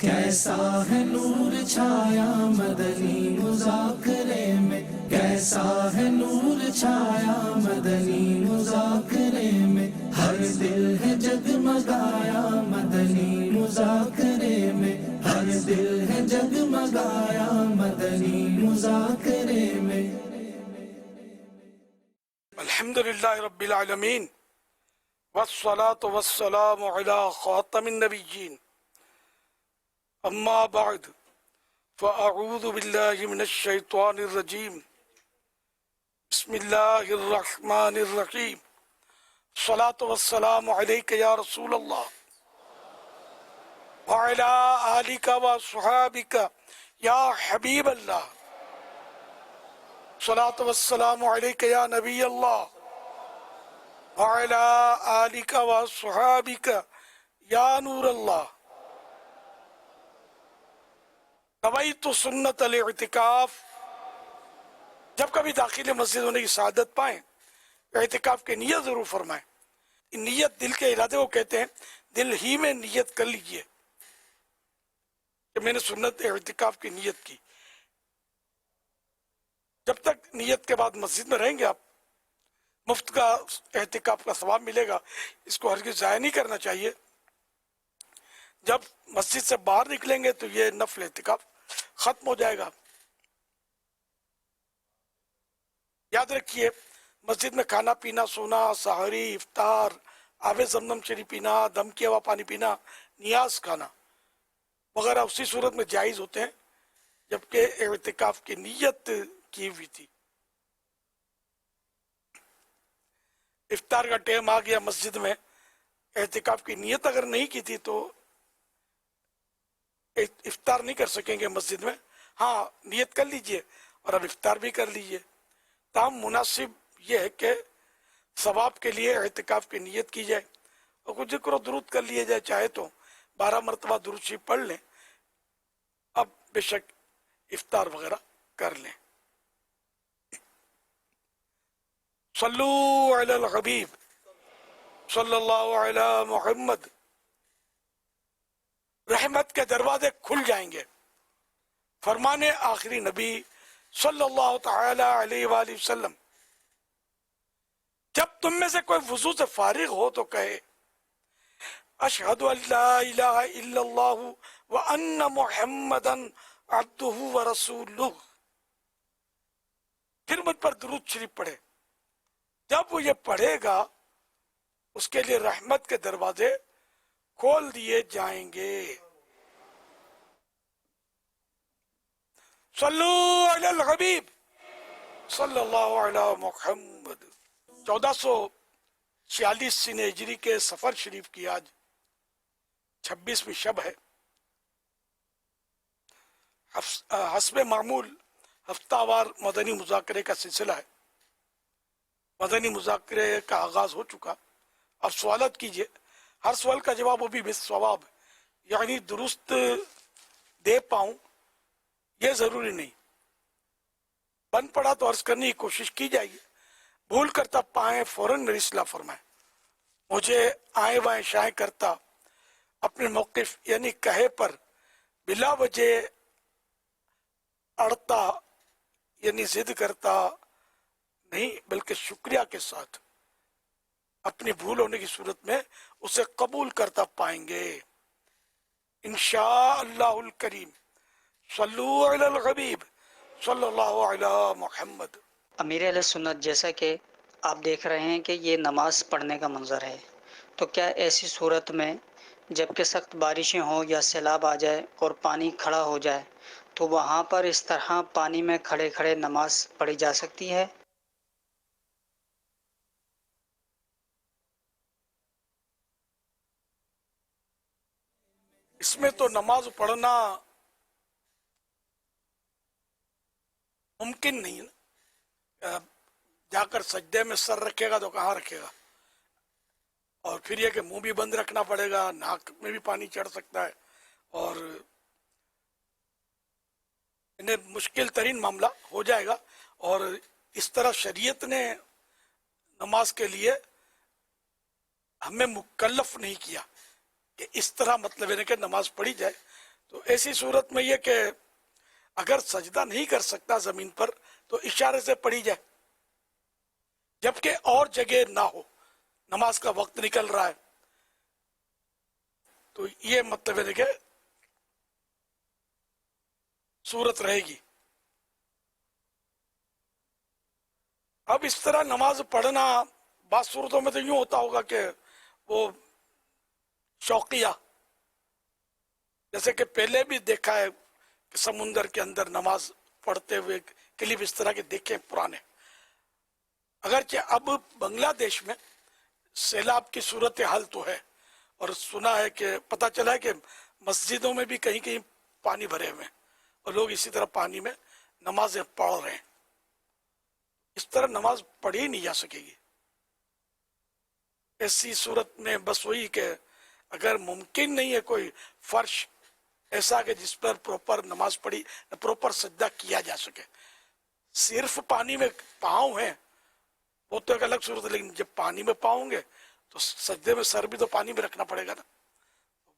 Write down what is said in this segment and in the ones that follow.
کیسا ہے نور چھایا مدنی مذاکرے میں، کیسا ہے نور چھایا مدنی مذاکرے میں، ہر دل ہے جگمگایا مدنی مذاکرے میں، ہر دل ہے جگمگایا مدنی مذاکرے میں۔ الحمدللہ رب العالمین والصلاة والسلام علی خاتم النبیین، اما بعد فاعوذ باللہ من الشیطان الرجیم، بسم اللہ الرحمن الرحیم، الصلاة والسلام علیک یا رسول اللہ وعلی آلک وصحابک یا حبیب اللہ، الصلاة والسلام علیک یا نبی اللہ وعلی آلک وصحابک یا نور اللہ۔ نویت سنت الاعتکاف، جب کبھی داخل مسجد ہونے کی سعادت پائیں اعتکاف کی نیت ضرور فرمائیں۔ نیت دل کے ارادے کو کہتے ہیں، دل ہی میں نیت کر لیجئے کہ میں نے سنت اعتکاف کی نیت کی۔ جب تک نیت کے بعد مسجد میں رہیں گے آپ، مفت کا اعتکاف کا ثواب ملے گا، اس کو ہرگز ضائع نہیں کرنا چاہیے۔ جب مسجد سے باہر نکلیں گے تو یہ نفل اعتکاف ختم ہو جائے گا۔ یاد رکھیے، مسجد میں کھانا پینا، سونا، سحری، افطار، آب زمزم شریف پینا، دم کیا ہوا پانی پینا، نیاز کھانا وغیرہ اسی صورت میں جائز ہوتے ہیں جبکہ اعتکاف کی نیت کی ہوئی تھی۔ افطار کا ٹائم آ گیا، مسجد میں اعتکاف کی نیت اگر نہیں کی تھی تو افطار نہیں کر سکیں گے مسجد میں۔ ہاں، نیت کر لیجئے اور اب افطار بھی کر لیجئے۔ تاہم مناسب یہ ہے کہ ثواب کے لیے اعتکاف کی نیت کی جائے اور کچھ ذکر و درود کر لیے جائے، چاہے تو 12 مرتبہ درود شریف پڑھ لیں، اب بے شک افطار وغیرہ کر لیں۔ صلو علی الحبیب صلی اللہ علی محمد، رحمت کے دروازے کھل جائیں گے۔ فرمان آخری نبی صلی اللہ تعالی علیہ وآلہ وسلم، جب تم میں سے کوئی وضو سے فارغ ہو تو کہے اشہد ان لا الہ الا اللہ وان محمدا عبدہ ورسولہ، پھر مجھ پر درود شریف پڑھے۔ جب وہ یہ پڑھے گا اس کے لیے رحمت کے دروازے کھول دیے جائیں گے۔ صلو علی الحبیب صلی اللہ علی محمد۔ 1446 سن ہجری کے سفر شریف کی آج 26ویں شب ہے۔ حسب معمول ہفتہ وار مدنی مذاکرے کا سلسلہ ہے۔ مدنی مذاکرے کا آغاز ہو چکا، اب سوالات کیجئے، ہر سوال کا جواب وہ بھی بالثواب، یعنی درست دے پاؤں یہ ضروری نہیں، بن پڑا تو عرض کرنے کی کوشش کی جائے گی، بھول کرتا پائیں فوراً میری اصلاح فرمائیں۔ مجھے آئیں وائیں شائیں کرتا اپنے موقف یعنی کہے پر بلا وجہ اڑتا یعنی ضد کرتا نہیں، بلکہ شکریہ کے ساتھ اپنی بھول ہونے کی صورت میں اسے قبول کرتا پائیں گے انشاءاللہ الکریم۔ صلو علی الحبیب صلی اللہ علی محمد۔ امیر اہل سنت، جیسا کہ آپ دیکھ رہے ہیں کہ یہ نماز پڑھنے کا منظر ہے، تو کیا ایسی صورت میں جب کہ سخت بارشیں ہوں یا سیلاب آ جائے اور پانی کھڑا ہو جائے تو وہاں پر اس طرح پانی میں کھڑے کھڑے نماز پڑھی جا سکتی ہے؟ اس میں تو نماز پڑھنا ممکن نہیں ہے۔ جا کر سجدے میں سر رکھے گا تو کہاں رکھے گا، اور پھر یہ کہ منہ بھی بند رکھنا پڑے گا، ناک میں بھی پانی چڑھ سکتا ہے، اور انہیں مشکل ترین معاملہ ہو جائے گا۔ اور اس طرح شریعت نے نماز کے لیے ہمیں مکلف نہیں کیا کہ اس طرح مطلب ہے کہ نماز پڑھی جائے، تو ایسی صورت میں یہ کہ اگر سجدہ نہیں کر سکتا زمین پر تو اشارے سے پڑھی جائے، جبکہ اور جگہ نہ ہو، نماز کا وقت نکل رہا ہے، تو یہ مطلب ہے کہ صورت رہے گی۔ اب اس طرح نماز پڑھنا بعض صورتوں میں تو یوں ہوتا ہوگا کہ وہ شوقیہ، جیسے کہ پہلے بھی دیکھا ہے کہ سمندر کے اندر نماز پڑھتے ہوئے کلپ اس طرح کے دیکھے پرانے۔ اگرچہ اب بنگلہ دیش میں سیلاب کی صورتحال تو ہے، اور سنا ہے کہ پتہ چلا ہے کہ مسجدوں میں بھی کہیں کہیں پانی بھرے ہوئے ہیں اور لوگ اسی طرح پانی میں نمازیں پڑھ رہے ہیں۔ اس طرح نماز پڑھی نہیں جا سکے گی۔ ایسی صورت میں بس وہی کہ اگر ممکن نہیں ہے کوئی فرش ایسا کہ جس پر پروپر نماز پڑھی پروپر سجدہ کیا جا سکے، صرف پانی میں پاؤں ہیں وہ تو ایک الگ صورت ہے، لیکن جب پانی میں پاؤں گے تو سجدے میں سر بھی تو پانی میں رکھنا پڑے گا نا،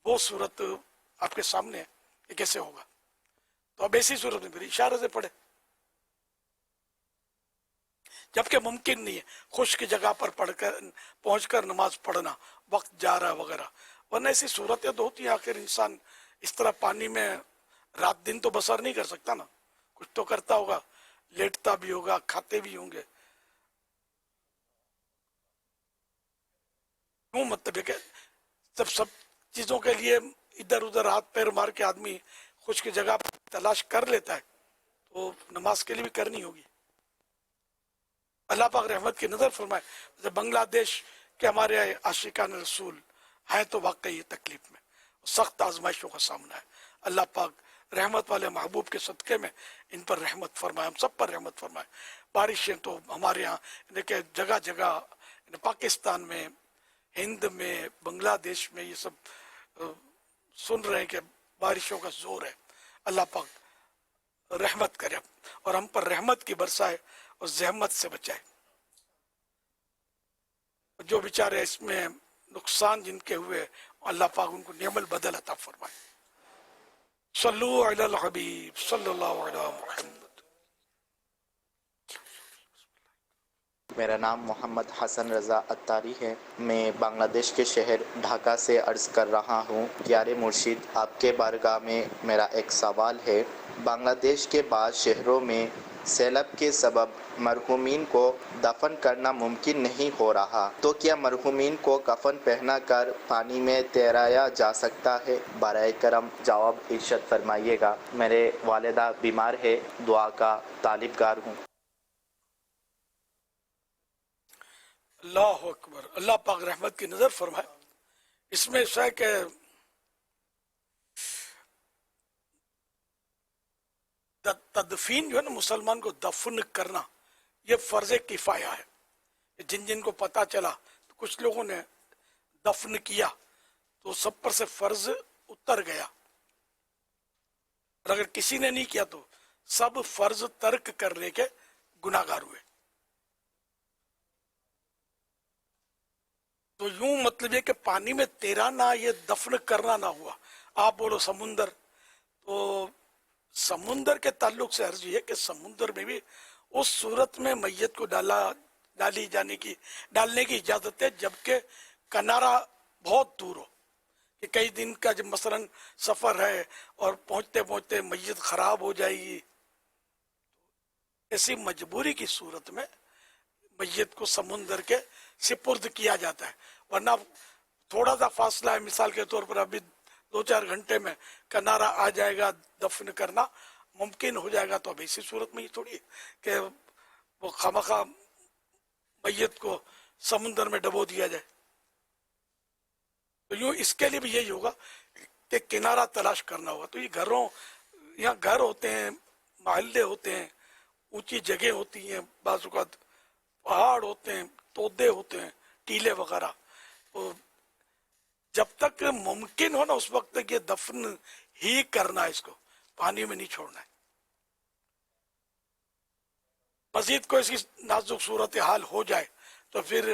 وہ صورت آپ کے سامنے ہے کہ کیسے ہوگا۔ تو اب ایسی صورت میں پھر اشارے سے پڑھے، جبکہ ممکن نہیں ہے خشک جگہ پر پہنچ کر نماز پڑھنا، وقت جا رہا ہے وغیرہ، ورنہ ایسی صورتیں تو ہوتی ہیں، آخر انسان اس طرح پانی میں رات دن تو بسر نہیں کر سکتا نا، کچھ تو کرتا ہوگا، لیٹتا بھی ہوگا، کھاتے بھی ہوں گے۔ کیوں مطلب ہے کہ سب چیزوں کے لیے ادھر ادھر ہاتھ پیر مار کے آدمی خشک جگہ تلاش کر لیتا ہے، تو نماز کے لیے بھی کرنی ہوگی۔ اللہ پاک رحمت کی نظر فرمائے۔ بنگلہ دیش کے ہمارے عاشقان رسول ہیں تو واقعی یہ تکلیف میں، سخت آزمائشوں کا سامنا ہے۔ اللہ پاک رحمت والے محبوب کے صدقے میں ان پر رحمت فرمائے، ہم سب پر رحمت فرمائے۔ بارشیں تو ہمارے یہاں کہ جگہ جگہ پاکستان میں، ہند میں، بنگلہ دیش میں یہ سب سن رہے ہیں کہ بارشوں کا زور ہے۔ اللہ پاک رحمت کرے اور ہم پر رحمت کی برسائے اور زحمت سے بچائے۔ جو بیچارے اس میں نقصان جن کے ہوئے، اللہ پاک ان کو نعم البدل عطا فرمائے۔ صلو علی الحبیب صلی اللہ علیہ محمد۔ میرا نام محمد حسن رضا اتاری ہے، میں بنگلہ دیش کے شہر ڈھاکہ سے عرض کر رہا ہوں۔ پیارے مرشد، آپ کے بارگاہ میں میرا ایک سوال ہے۔ بنگلہ دیش کے بعض شہروں میں سیلاب کے سبب مرحومین کو دفن کرنا ممکن نہیں ہو رہا، تو کیا مرحومین کو کفن پہنا کر پانی میں تیرایا جا سکتا ہے؟ برائے کرم جواب ارشاد فرمائیے گا۔ میرے والدہ بیمار ہے، دعا کا طالبگار ہوں۔ اللہ اکبر، اللہ پاک رحمت کی نظر فرمائے۔ اس میں ایسا ہے کہ تدفین جو ہے نا، مسلمان کو دفن کرنا یہ فرض کفایہ ہے۔ جن جن کو پتہ چلا تو کچھ لوگوں نے دفن کیا تو سب پر سے فرض اتر گیا، اور اگر کسی نے نہیں کیا تو سب فرض ترک کرنے کے گناہ گار ہوئے۔ تو یوں مطلب یہ کہ پانی میں تیرانا یہ دفن کرنا نہ ہوا۔ آپ بولو سمندر، تو سمندر کے تعلق سے عرض یہ ہے کہ سمندر میں بھی اس صورت میں میت کو ڈالنے کی اجازت ہے جبکہ کنارہ بہت دور ہو، کہ کئی دن کا جب مثلا سفر ہے اور پہنچتے پہنچتے میت خراب ہو جائے گی، ایسی مجبوری کی صورت میں میت کو سمندر کے سپرد کیا جاتا ہے، ورنہ تھوڑا سا فاصلہ ہے، مثال کے طور پر ابھی 2-4 گھنٹے میں کنارہ آ جائے گا، دفن کرنا ممکن ہو جائے گا، تو اب اسی صورت میں یہ تھوڑی کہ وہ خامخواہ میت کو سمندر میں ڈبو دیا جائے۔ تو یوں اس کے لیے بھی یہی ہوگا کہ کنارہ تلاش کرنا ہوگا۔ تو یہاں گھر ہوتے ہیں، محلے ہوتے ہیں، اونچی جگہ ہوتی ہیں، بعض اوقات پہاڑ ہوتے ہیں، تودے ہوتے ہیں، ٹیلے وغیرہ، تو جب تک ممکن ہو نا اس وقت تک یہ دفن ہی کرنا ہے، اس کو پانی میں نہیں چھوڑنا ہے۔ مزید کوئی ایسی نازک صورتحال ہو جائے تو پھر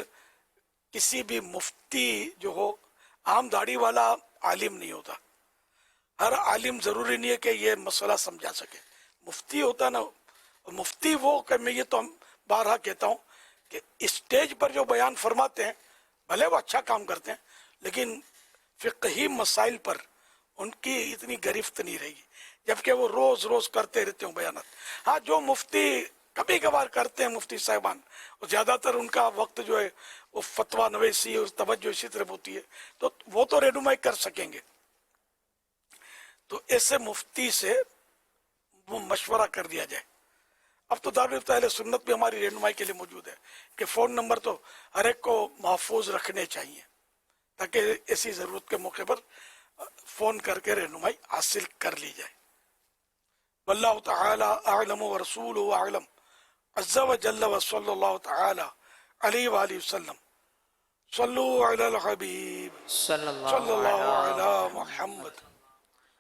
کسی بھی مفتی جو ہو، عام داڑھی والا عالم نہیں ہوتا، ہر عالم ضروری نہیں ہے کہ یہ مسئلہ سمجھا سکے. مفتی ہوتا ہے نا، مفتی وہ کہ میں یہ تو بارہا کہتا ہوں کہ اسٹیج پر جو بیان فرماتے ہیں بھلے وہ اچھا کام کرتے ہیں، لیکن فقہی مسائل پر ان کی اتنی گرفت نہیں رہے گی، جبکہ وہ روز روز کرتے رہتے ہوں بیانات. ہاں جو مفتی کبھی کبھار کرتے ہیں مفتی صاحبان، زیادہ تر ان کا وقت جو ہے وہ فتویٰ نویسی اور توجہ اسی طرف ہوتی ہے، تو وہ تو رہنمائی کر سکیں گے. تو ایسے مفتی سے وہ مشورہ کر دیا جائے. اب تو دارالفتہ اہل سنت بھی ہماری رہنمائی کے لیے موجود ہے کہ فون نمبر تو ہر ایک کو محفوظ رکھنے چاہیے تاکہ ایسی ضرورت کے موقع پر فون کر کے رہنمائی حاصل کر لی جائے. واللہ تعالی اعلم ورسولہ اعلم عز وجل وصلی اللہ تعالی علیہ وآلہ وسلم. صلو علی الحبیب صلی صلی اللہ اللہ علی محمد.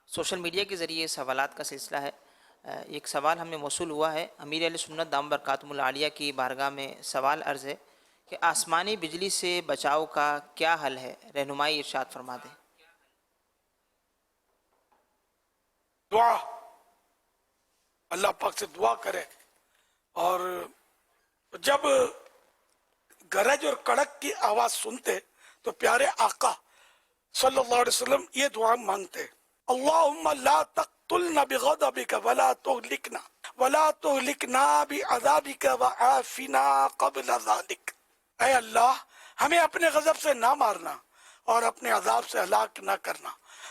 سوشل میڈیا کے ذریعے سوالات کا سلسلہ ہے. ایک سوال ہمیں موصول ہوا ہے. امیر اہل سنت دام برکاتہم العالیہ کی بارگاہ میں سوال عرض ہے کہ آسمانی بجلی سے بچاؤ کا کیا حل ہے، رہنمائی ارشاد فرما دیں. دعا، اللہ پاک سے دعا کرے، اور جب گرج اور کڑک کی آواز سنتے تو پیارے آقا صلی اللہ علیہ وسلم یہ دعا مانگتے: اللہم لا تقتلنا بغضبک ولا تہلکنا بعذابک وعافنا قبل ذلک. اے اللہ، ہمیں اپنے غضب سے نہ مارنا اور اپنے عذاب سے ہلاک نہ کرنا،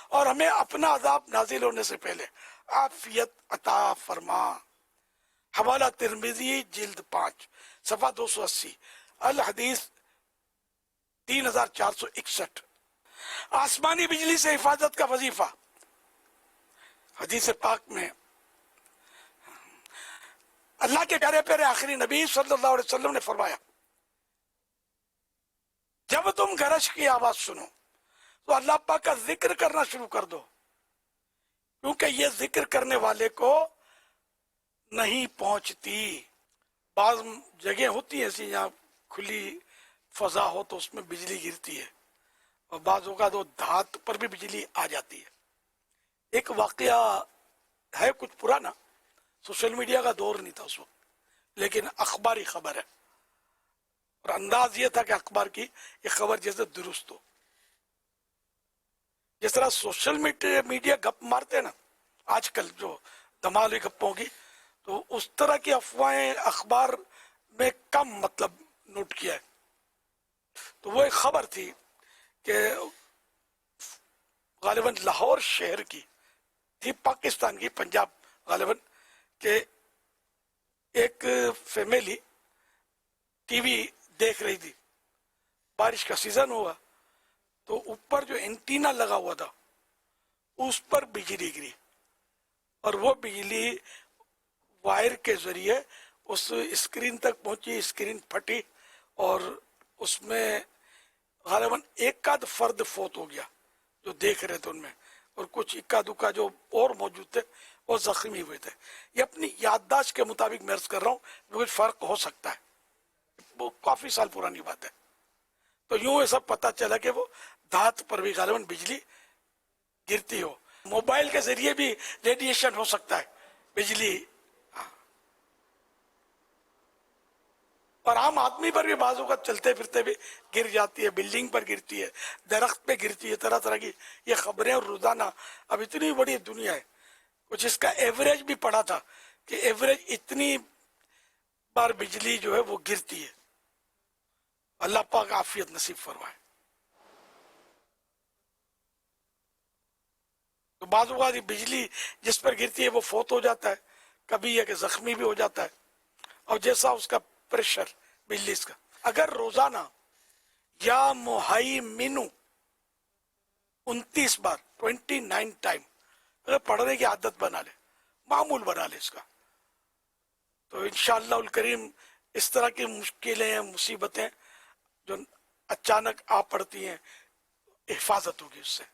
اور ہمیں اپنا عذاب نازل ہونے سے پہلے عافیت عطا فرما. حوالہ ترمذی جلد 5 صفحہ 280، الحدیث 3461. آسمانی بجلی سے حفاظت کا وظیفہ. حدیث پاک میں اللہ کے پیارے پیارے آخری نبی صلی اللہ علیہ وسلم نے فرمایا: جب تم گرج کی آواز سنو تو اللہ پاک کا ذکر کرنا شروع کر دو، کیونکہ یہ ذکر کرنے والے کو نہیں پہنچتی. بعض جگہ ہوتی ہیں ایسی جہاں کھلی فضا ہو تو اس میں بجلی گرتی ہے، اور بعض اوقات وہ دھات پر بھی بجلی آ جاتی ہے. ایک واقعہ ہے کچھ پرانا، سوشل میڈیا کا دور نہیں تھا اس وقت، لیکن اخباری خبر ہے، اور انداز یہ تھا کہ اخبار کی یہ خبر جیسے درست ہو. جس طرح سوشل میڈیا گپ مارتے ہیں نا آج کل، جو دمال گپوں کی، تو اس طرح کی افواہیں اخبار میں کم مطلب نوٹ کیا ہے. تو وہ ایک خبر تھی کہ غالباً لاہور شہر کی تھی، پاکستان کی، پنجاب غالباً، کہ ایک فیملی ٹی وی دیکھ رہی تھی. بارش کا سیزن ہوا تو اوپر جو اینٹینا لگا ہوا تھا اس پر بجلی گری، اور وہ بجلی وائر کے ذریعے اس اسکرین تک پہنچی، اسکرین پھٹی، اور اس میں غالباً ایک آدھ فرد فوت ہو گیا جو دیکھ رہے تھے ان میں، اور کچھ اکا دکا جو اور موجود تھے وہ زخمی ہوئے تھے. یہ اپنی یادداشت کے مطابق میں عرض کر رہا ہوں، کچھ فرق ہو سکتا ہے، وہ کافی سال پرانی بات ہے. تو یوں یہ سب پتہ چلا کہ وہ دھات پر بھی غالباً بجلی گرتی ہو. موبائل کے ذریعے بھی ریڈیشن ہو سکتا ہے بجلی، اور عام آدمی پر بھی بعض اوقات چلتے پھرتے بھی گر جاتی ہے، بلڈنگ پر گرتی ہے، درخت پہ گرتی ہے، طرح طرح کی یہ خبریں. اور روزانہ اب اتنی بڑی دنیا ہے، کچھ اس کا ایوریج بھی پڑا تھا کہ ایوریج اتنی بار بجلی جو ہے وہ گرتی ہے. اللہ پاک عافیت نصیب فرمائے. تو بعض اوقات بجلی جس پر گرتی ہے وہ فوت ہو جاتا ہے، کبھی یہ کہ زخمی بھی ہو جاتا ہے، اور جیسا اس کا پریشر بجلی کا. اگر روزانہ یا مہیمنو 29 بار 29 ٹائم اگر پڑھنے کی عادت بنا لے، معمول بنا لے اس کا، تو انشاءاللہ الکریم اس طرح کی مشکلیں، مصیبتیں جو اچانک آ پڑتی ہیں، حفاظت ہوگی اس سے.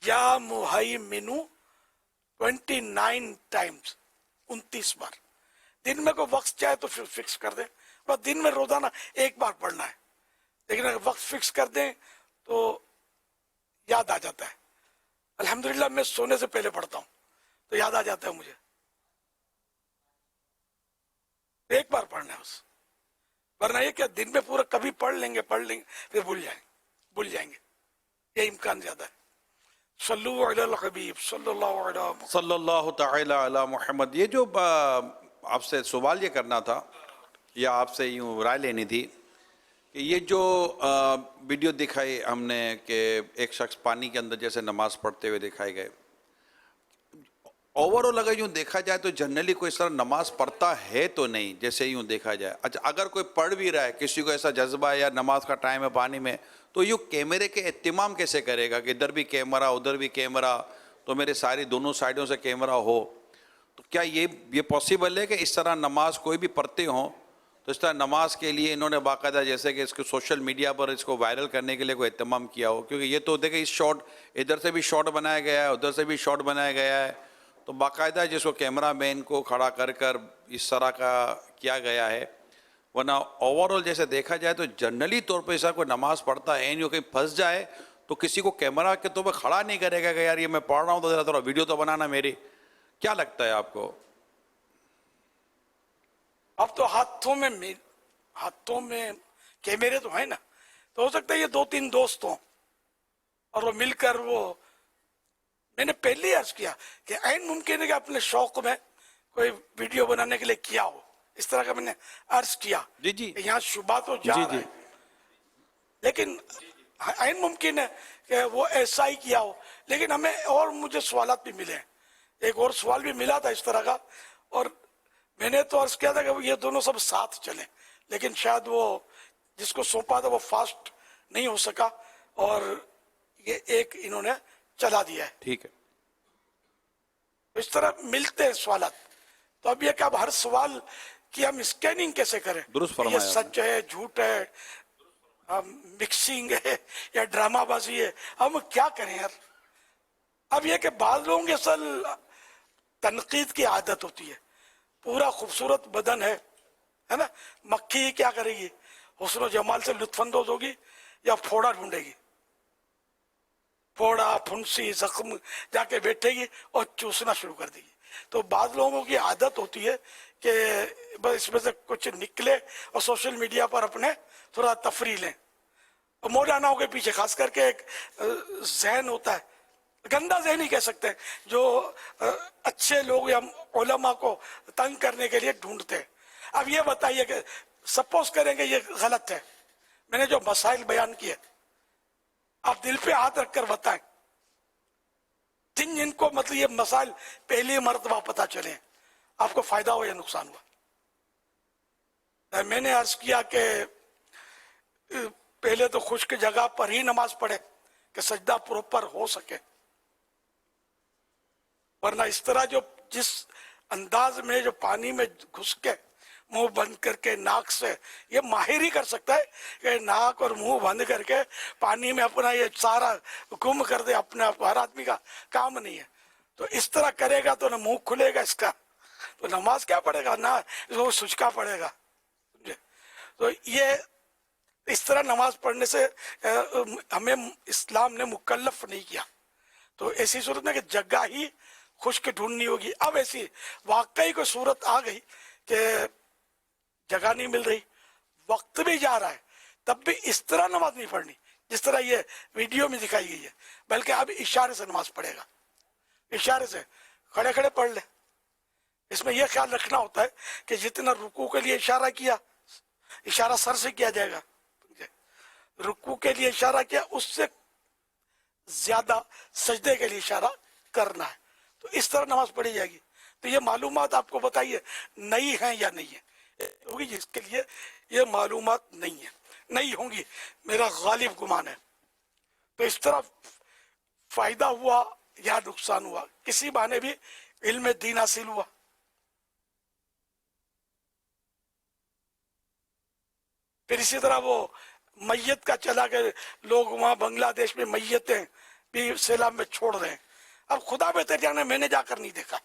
یا مہیمنو 29 ٹائمز، 29 بار. دن میں کوئی وقت چاہے تو پھر فکس کر دیں، بس دن میں روزانہ ایک بار پڑھنا ہے، لیکن اگر وقت فکس کر دیں تو یاد آ جاتا ہے. الحمدللہ میں سونے سے پہلے پڑھتا ہوں تو یاد آ جاتا ہے مجھے. ایک بار پڑھنا ہے بس، ورنہ یہ کہ دن میں پورا کبھی پڑھ لیں گے پھر بھول جائیں گے. یہ امکان زیادہ ہے. صلو علی الحبیب صلی اللہ علیہ وسلم. صلی اللہ تعالی علی محمد. یہ جو آپ سے سوال یہ کرنا تھا یا آپ سے یوں رائے لینی تھی کہ یہ جو ویڈیو دکھائی ہم نے کہ ایک شخص پانی کے اندر جیسے نماز پڑھتے ہوئے دکھائے گئے، اوور آل اگر یوں دیکھا جائے تو جنرلی کوئی اس طرح نماز پڑھتا ہے تو نہیں جیسے یوں دیکھا جائے. اچھا اگر کوئی پڑھ بھی رہا ہے، کسی کو ایسا جذبہ ہے یا نماز کا ٹائم ہے پانی میں، تو یوں کیمرے کے اہتمام کیسے کرے گا کہ ادھر بھی کیمرہ ادھر بھی کیمرہ، تو میرے ساری دونوں سائڈوں سے کیمرہ ہو؟ تو کیا یہ پاسبل ہے کہ اس طرح نماز کوئی بھی پڑھتے ہوں تو اس طرح نماز کے لیے انہوں نے باقاعدہ جیسے کہ اس کو سوشل میڈیا پر اس کو وائرل کرنے کے لیے کوئی اہتمام کیا ہو؟ کیونکہ یہ تو دیکھیں اس شاٹ ادھر سے بھی شاٹ بنایا گیا ہے ادھر سے بھی شاٹ بنایا گیا ہے، تو باقاعدہ جس کو کیمرہ مین کو کھڑا کر اس طرح کا کیا گیا ہے. ورنہ اوور آل جیسے دیکھا جائے تو جنرلی طور پہ ایسا کوئی نماز پڑھتا ہے جو کہیں پھنس جائے تو کسی کو کیمرہ کے طور پہ کھڑا نہیں کرے گا کہ یار یہ میں پڑھ رہا ہوں تو ذرا تھوڑا ویڈیو تو بنانا میری. کیا لگتا ہے آپ کو؟ اب تو ہاتھوں میں کیمرے تو ہیں نا، تو ہو سکتا ہے یہ 2-3 دوست ہوں اور وہ مل کر میں نے پہلے ہی عرض کیا کہ عین ممکن ہے کہ اپنے شوق میں کوئی ویڈیو بنانے کے لیے کیا ہو، اس طرح کا میں نے عرض کیا. جی کہ یہاں شبہ تو جا رہا ہے، لیکن عین ممکن ہے کہ وہ ایسا ہی کیا ہو. لیکن ہمیں اور مجھے سوالات بھی ملے ہیں. ایک اور سوال بھی ملا تھا اس طرح کا، اور میں نے تو عرض کیا تھا کہ یہ دونوں سب ساتھ چلیں، لیکن شاید وہ جس کو سونپا تھا وہ فاسٹ نہیں ہو سکا اور یہ ایک انہوں نے چلا دیا ہے. ٹھیک ہے. اس طرح ملتے ہیں سوالات. تو اب یہ کہ اب ہر سوال کی ہم اسکیننگ کیسے کریں؟ درست فرمایا. یہ سچ ہے، جھوٹ ہے، مکسنگ ہے یا ڈرامہ بازی ہے، ہم کیا کریں یار؟ اب یہ کہ بعض لوگوں کی اصل تنقید کی عادت ہوتی ہے. پورا خوبصورت بدن ہے نا، مکھی کیا کرے گی؟ حسن و جمال سے لطف اندوز ہوگی یا پھوڑا ڈھونڈے گی؟ پھوڑا، پھنسی، زخم جا کے بیٹھے گی اور چوسنا شروع کر دے گی. تو بعض لوگوں کی عادت ہوتی ہے کہ بس اس میں سے کچھ نکلے اور سوشل میڈیا پر اپنے تھوڑا تفریح لیں. اور مولانا کے پیچھے خاص کر کے ایک ذہن ہوتا ہے، گندا ذہن ہی کہہ سکتے ہیں، جو اچھے لوگ یا علماء کو تنگ کرنے کے لیے ڈھونڈتے ہیں. اب یہ بتائیے کہ سپوز کریں کہ یہ غلط ہے، میں نے جو مسائل بیان کیے آپ دل پہ ہاتھ رکھ کر بتائیں، جن کو مطلب یہ مسائل پہلی مرتبہ پتہ چلے، آپ کو فائدہ ہو یا نقصان ہوا؟ میں نے عرض کیا کہ پہلے تو خشک جگہ پر ہی نماز پڑھے کہ سجدہ پروپر ہو سکے، ورنہ اس طرح جس انداز میں جو پانی میں گھس کے منہ بند کر کے ناک سے، یہ ماہر ہی کر سکتا ہے کہ ناک اور منہ بند کر کے پانی میں اپنا یہ سارا گم کر دے اپنے آپ کو. ہر آدمی کا کام نہیں ہے. تو اس طرح کرے گا تو نہ منہ کھلے گا اس کا، تو نماز کیا پڑھے گا، نہ اس کو سجکا پڑے گا. تو یہ اس طرح نماز پڑھنے سے ہمیں اسلام نے مکلف نہیں کیا. تو ایسی صورت میں کہ جگہ ہی خشک ڈھونڈنی ہوگی. اب ایسی واقعی کوئی صورت آ گئی کہ جگہ نہیں مل رہی، وقت بھی جا رہا ہے، تب بھی اس طرح نماز نہیں پڑھنی جس طرح یہ ویڈیو میں دکھائی گئی ہے، بلکہ اب اشارے سے نماز پڑھے گا. اشارے سے کھڑے کھڑے پڑھ لے. اس میں یہ خیال رکھنا ہوتا ہے کہ جتنا رکوع کے لیے اشارہ کیا، اشارہ سر سے کیا جائے گا. رکوع کے لیے اشارہ کیا، اس سے زیادہ سجدے کے لیے اشارہ کرنا ہے. تو اس طرح نماز پڑھی جائے گی. تو یہ معلومات آپ کو بتائیے نئی ہیں یا نہیں ہے؟ ہوگی جس کے لیے یہ معلومات نہیں ہے، نہیں ہوں گی، میرا غالب گمان ہے. تو اس طرح فائدہ ہوا یا نقصان ہوا، کسی بہانے بھی علم دین حاصل ہوا. پھر اسی طرح وہ میت کا چلا کہ لوگ وہاں بنگلہ دیش میں میتیں بھی سیلاب میں چھوڑ رہے ہیں. اب خدا بہتر جانے، میں نے جا کر نہیں دیکھا،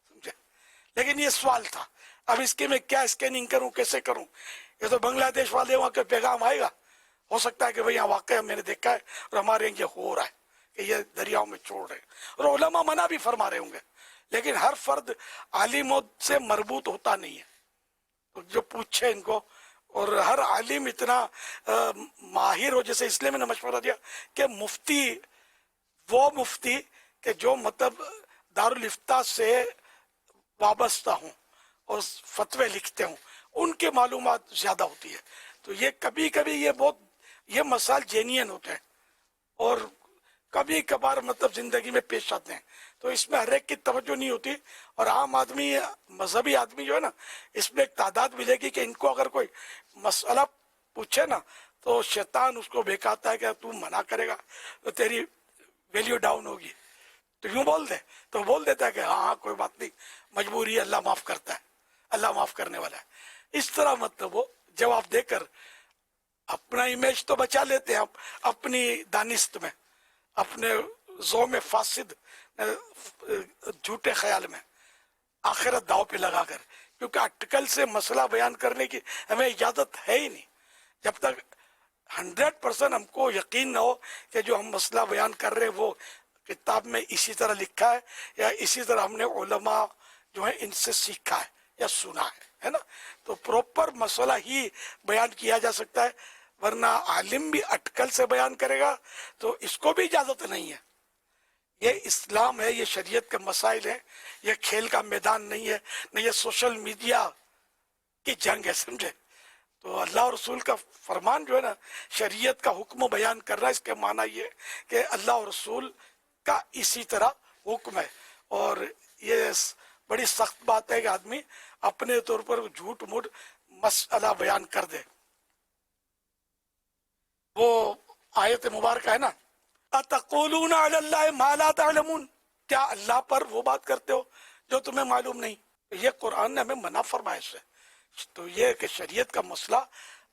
سمجھے، لیکن یہ سوال تھا. اب اس کے میں کیا اسکیننگ کروں، کیسے کروں؟ یہ تو بنگلہ دیش والے وہاں کے پیغام آئے گا، ہو سکتا ہے کہ بھئی یہاں واقعہ میں نے دیکھا ہے اور ہمارے یہ ہو رہا ہے. کہ یہ دریاؤں میں چھوڑ رہے ہیں، اور علماء منع بھی فرما رہے ہوں گے، لیکن ہر فرد عالموں سے مربوط ہوتا نہیں ہے. تو جو پوچھے ان کو، اور ہر عالم اتنا ماہر ہو، جیسے اس لیے میں نے مشورہ دیا کہ مفتی، وہ مفتی کہ جو مطلب دارالفتہ سے وابستہ ہوں اور فتوے لکھتے ہوں، ان کے معلومات زیادہ ہوتی ہے. تو یہ کبھی کبھی یہ مسائل جینین ہوتے ہیں اور کبھی کبھار مطلب زندگی میں پیش آتے ہیں، تو اس میں ہر ایک کی توجہ نہیں ہوتی. اور عام آدمی، مذہبی آدمی جو ہے نا، اس میں ایک تعداد ملے گی کہ ان کو اگر کوئی مسئلہ پوچھے نا تو شیطان اس کو بہکاتا ہے کہ تو منع کرے گا تو تیری ویلیو ڈاؤن ہوگی، تو یوں بول دے، تو بول دیتا ہے کہ ہاں کوئی بات نہیں، مجبوری ہے، اللہ معاف کرتا ہے، اللہ معاف کرنے والا ہے. اس طرح مطلب وہ جواب دے کر اپنا امیج تو بچا لیتے ہیں اپنی دانست میں، اپنے ذوق فاسد جھوٹے خیال میں، آخرت داؤ پہ لگا کر، کیونکہ اٹکل سے مسئلہ بیان کرنے کی ہمیں اجازت ہے ہی نہیں. جب تک 100% ہم کو یقین نہ ہو کہ جو ہم مسئلہ بیان کر رہے وہ کتاب میں اسی طرح لکھا ہے یا اسی طرح ہم نے علماء جو ہے ان سے سیکھا ہے یا سنا ہے نا، تو پروپر مسئلہ ہی بیان کیا جا سکتا ہے. ورنہ عالم بھی اٹکل سے بیان کرے گا تو اس کو بھی اجازت نہیں ہے. یہ اسلام ہے، یہ شریعت کے مسائل ہیں، یہ کھیل کا میدان نہیں ہے، نہ یہ سوشل میڈیا کی جنگ ہے، سمجھے. تو اللہ اور رسول کا فرمان جو ہے نا، شریعت کا حکم بیان کر رہا ہے، اس کے معنی یہ کہ اللہ اور رسول کا اسی طرح حکم ہے. اور یہ بڑی سخت بات ہے کہ آدمی اپنے طور پر جھوٹ موٹ مسئلہ بیان کر دے. وہ آیت مبارکہ ہے نا، اتقولون علی اللہ ما لا تعلمون، کیا اللہ پر وہ بات کرتے ہو جو تمہیں معلوم نہیں. یہ قرآن نے ہمیں منع فرمایا اس سے. تو یہ کہ شریعت کا مسئلہ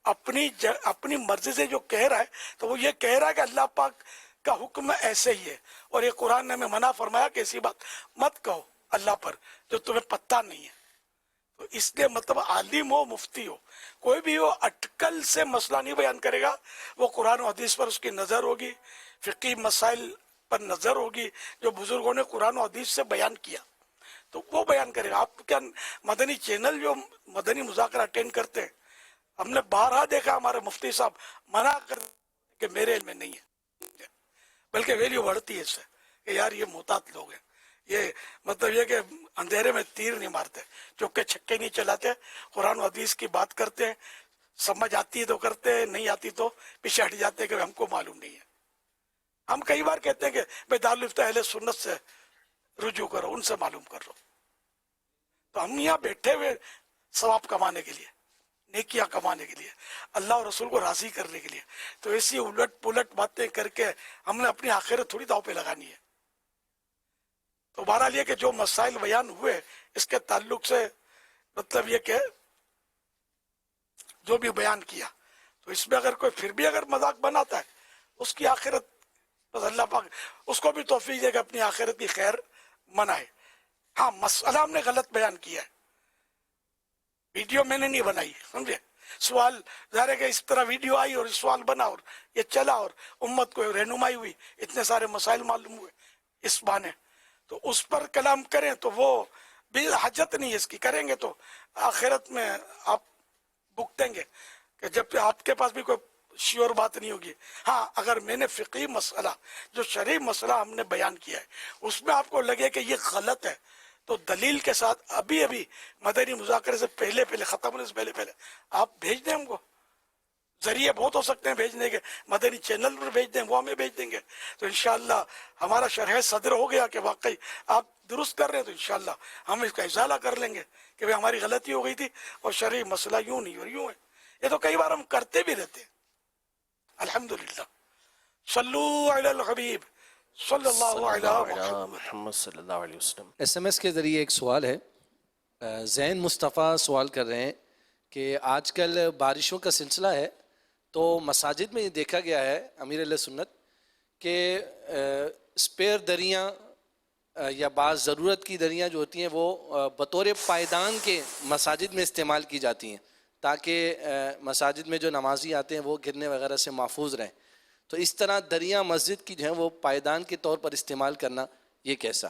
اپنی مرضی سے جو کہہ رہا ہے تو وہ یہ کہہ رہا ہے کہ اللہ پاک کا حکم ایسے ہی ہے، اور یہ قرآن نے ہمیں منع فرمایا کہ ایسی بات مت کہو اللہ پر جو تمہیں پتہ نہیں ہے. تو اس لیے مطلب عالم ہو، مفتی ہو، کوئی بھی ہو، اٹکل سے مسئلہ نہیں بیان کرے گا. وہ قرآن و حدیث پر اس کی نظر ہوگی، فقہی مسائل پر نظر ہوگی جو بزرگوں نے قرآن و حدیث سے بیان کیا تو وہ بیان کرے گا. آپ کیا مدنی چینل جو مدنی مذاکرہ اٹینڈ کرتے ہیں، ہم نے بارہا دیکھا ہمارے مفتی صاحب منع کر کہ میرے علم میں نہیں ہے، بلکہ ویلیو بڑھتی ہے اس سے کہ یار یہ محتاط لوگ ہیں، یہ مطلب یہ کہ اندھیرے میں تیر نہیں مارتے، چوکے چھکے نہیں چلاتے، قرآن و حدیث کی بات کرتے ہیں، سمجھ آتی ہے تو کرتے ہیں، نہیں آتی تو پیچھے ہٹ جاتے ہیں کہ ہم کو معلوم نہیں ہے. ہم کئی بار کہتے ہیں کہ بھائی دارالفتہ اہل سنت سے رجوع کرو، ان سے معلوم کر لو. تو ہم یہاں بیٹھے ہوئے ثواب کمانے کے لیے، نیکیاں کمانے کے لیے، اللہ اور رسول کو راضی کرنے کے لیے. تو ایسی الٹ پلٹ باتیں کر کے ہم نے اپنی آخرت تھوڑی داؤ پہ لگانی ہے. تو بہرحال یہ کہ جو مسائل بیان ہوئے اس کے تعلق سے مطلب یہ کہ جو بھی بیان کیا، تو اس میں اگر کوئی پھر بھی اگر مذاق بناتا ہے اس کی آخرت بس اللہ پاک اس کو بھی توفیق دے کہ اپنی آخرت کی خیر منائے. ہاں مسئلہ ہم نے غلط بیان کیا ہے، ویڈیو میں نے نہیں بنائی، سمجھے. سوال ظاہر ہے کہ اس طرح ویڈیو آئی اور سوال بنا اور یہ چلا اور امت کو رہنمائی ہوئی، اتنے سارے مسائل معلوم ہوئے اس بانے. تو اس پر کلام کریں تو وہ بھی حاجت نہیں ہے اس کی، کریں گے تو آخرت میں آپ بھگتیں گے کہ جب آپ کے پاس بھی کوئی شیور بات نہیں ہوگی. ہاں اگر میں نے فقہی مسئلہ جو شرعی مسئلہ ہم نے بیان کیا ہے اس میں آپ کو لگے کہ یہ غلط ہے تو دلیل کے ساتھ ابھی مدنی مذاکرے سے پہلے ختم ہونے سے پہلے آپ بھیج دیں ہم کو. ذریعے بہت ہو سکتے ہیں بھیجنے کے، مدنی چینل پر بھیج دیں، وہ ہمیں بھیج دیں گے تو انشاءاللہ ہمارا شرح صدر ہو گیا کہ واقعی آپ درست کر رہے ہیں، تو انشاءاللہ ہم اس کا ازالہ کر لیں گے کہ بھئی ہماری غلطی ہو گئی تھی اور شرعی مسئلہ یوں نہیں اور یوں ہے. یہ تو کئی بار ہم کرتے بھی رہتے ہیں. الحمدللہ. صلو علی الحبیب صلی اللہ علیہ محمد صلی اللہ علیہ وسلم. ایس ایم ایس کے ذریعے ایک سوال ہے، زین مصطفیٰ سوال کر رہے ہیں کہ آج کل بارشوں کا سلسلہ ہے تو مساجد میں یہ دیکھا گیا ہے امیر علیہ سنت کہ اسپیئر دریاں یا بعض ضرورت کی دریاں جو ہوتی ہیں وہ بطور پائیدان کے مساجد میں استعمال کی جاتی ہیں تاکہ مساجد میں جو نمازی آتے ہیں وہ گرنے وغیرہ سے محفوظ رہیں. تو اس طرح دریا مسجد کی جو ہے وہ پائیدان کے طور پر استعمال کرنا یہ کیسا؟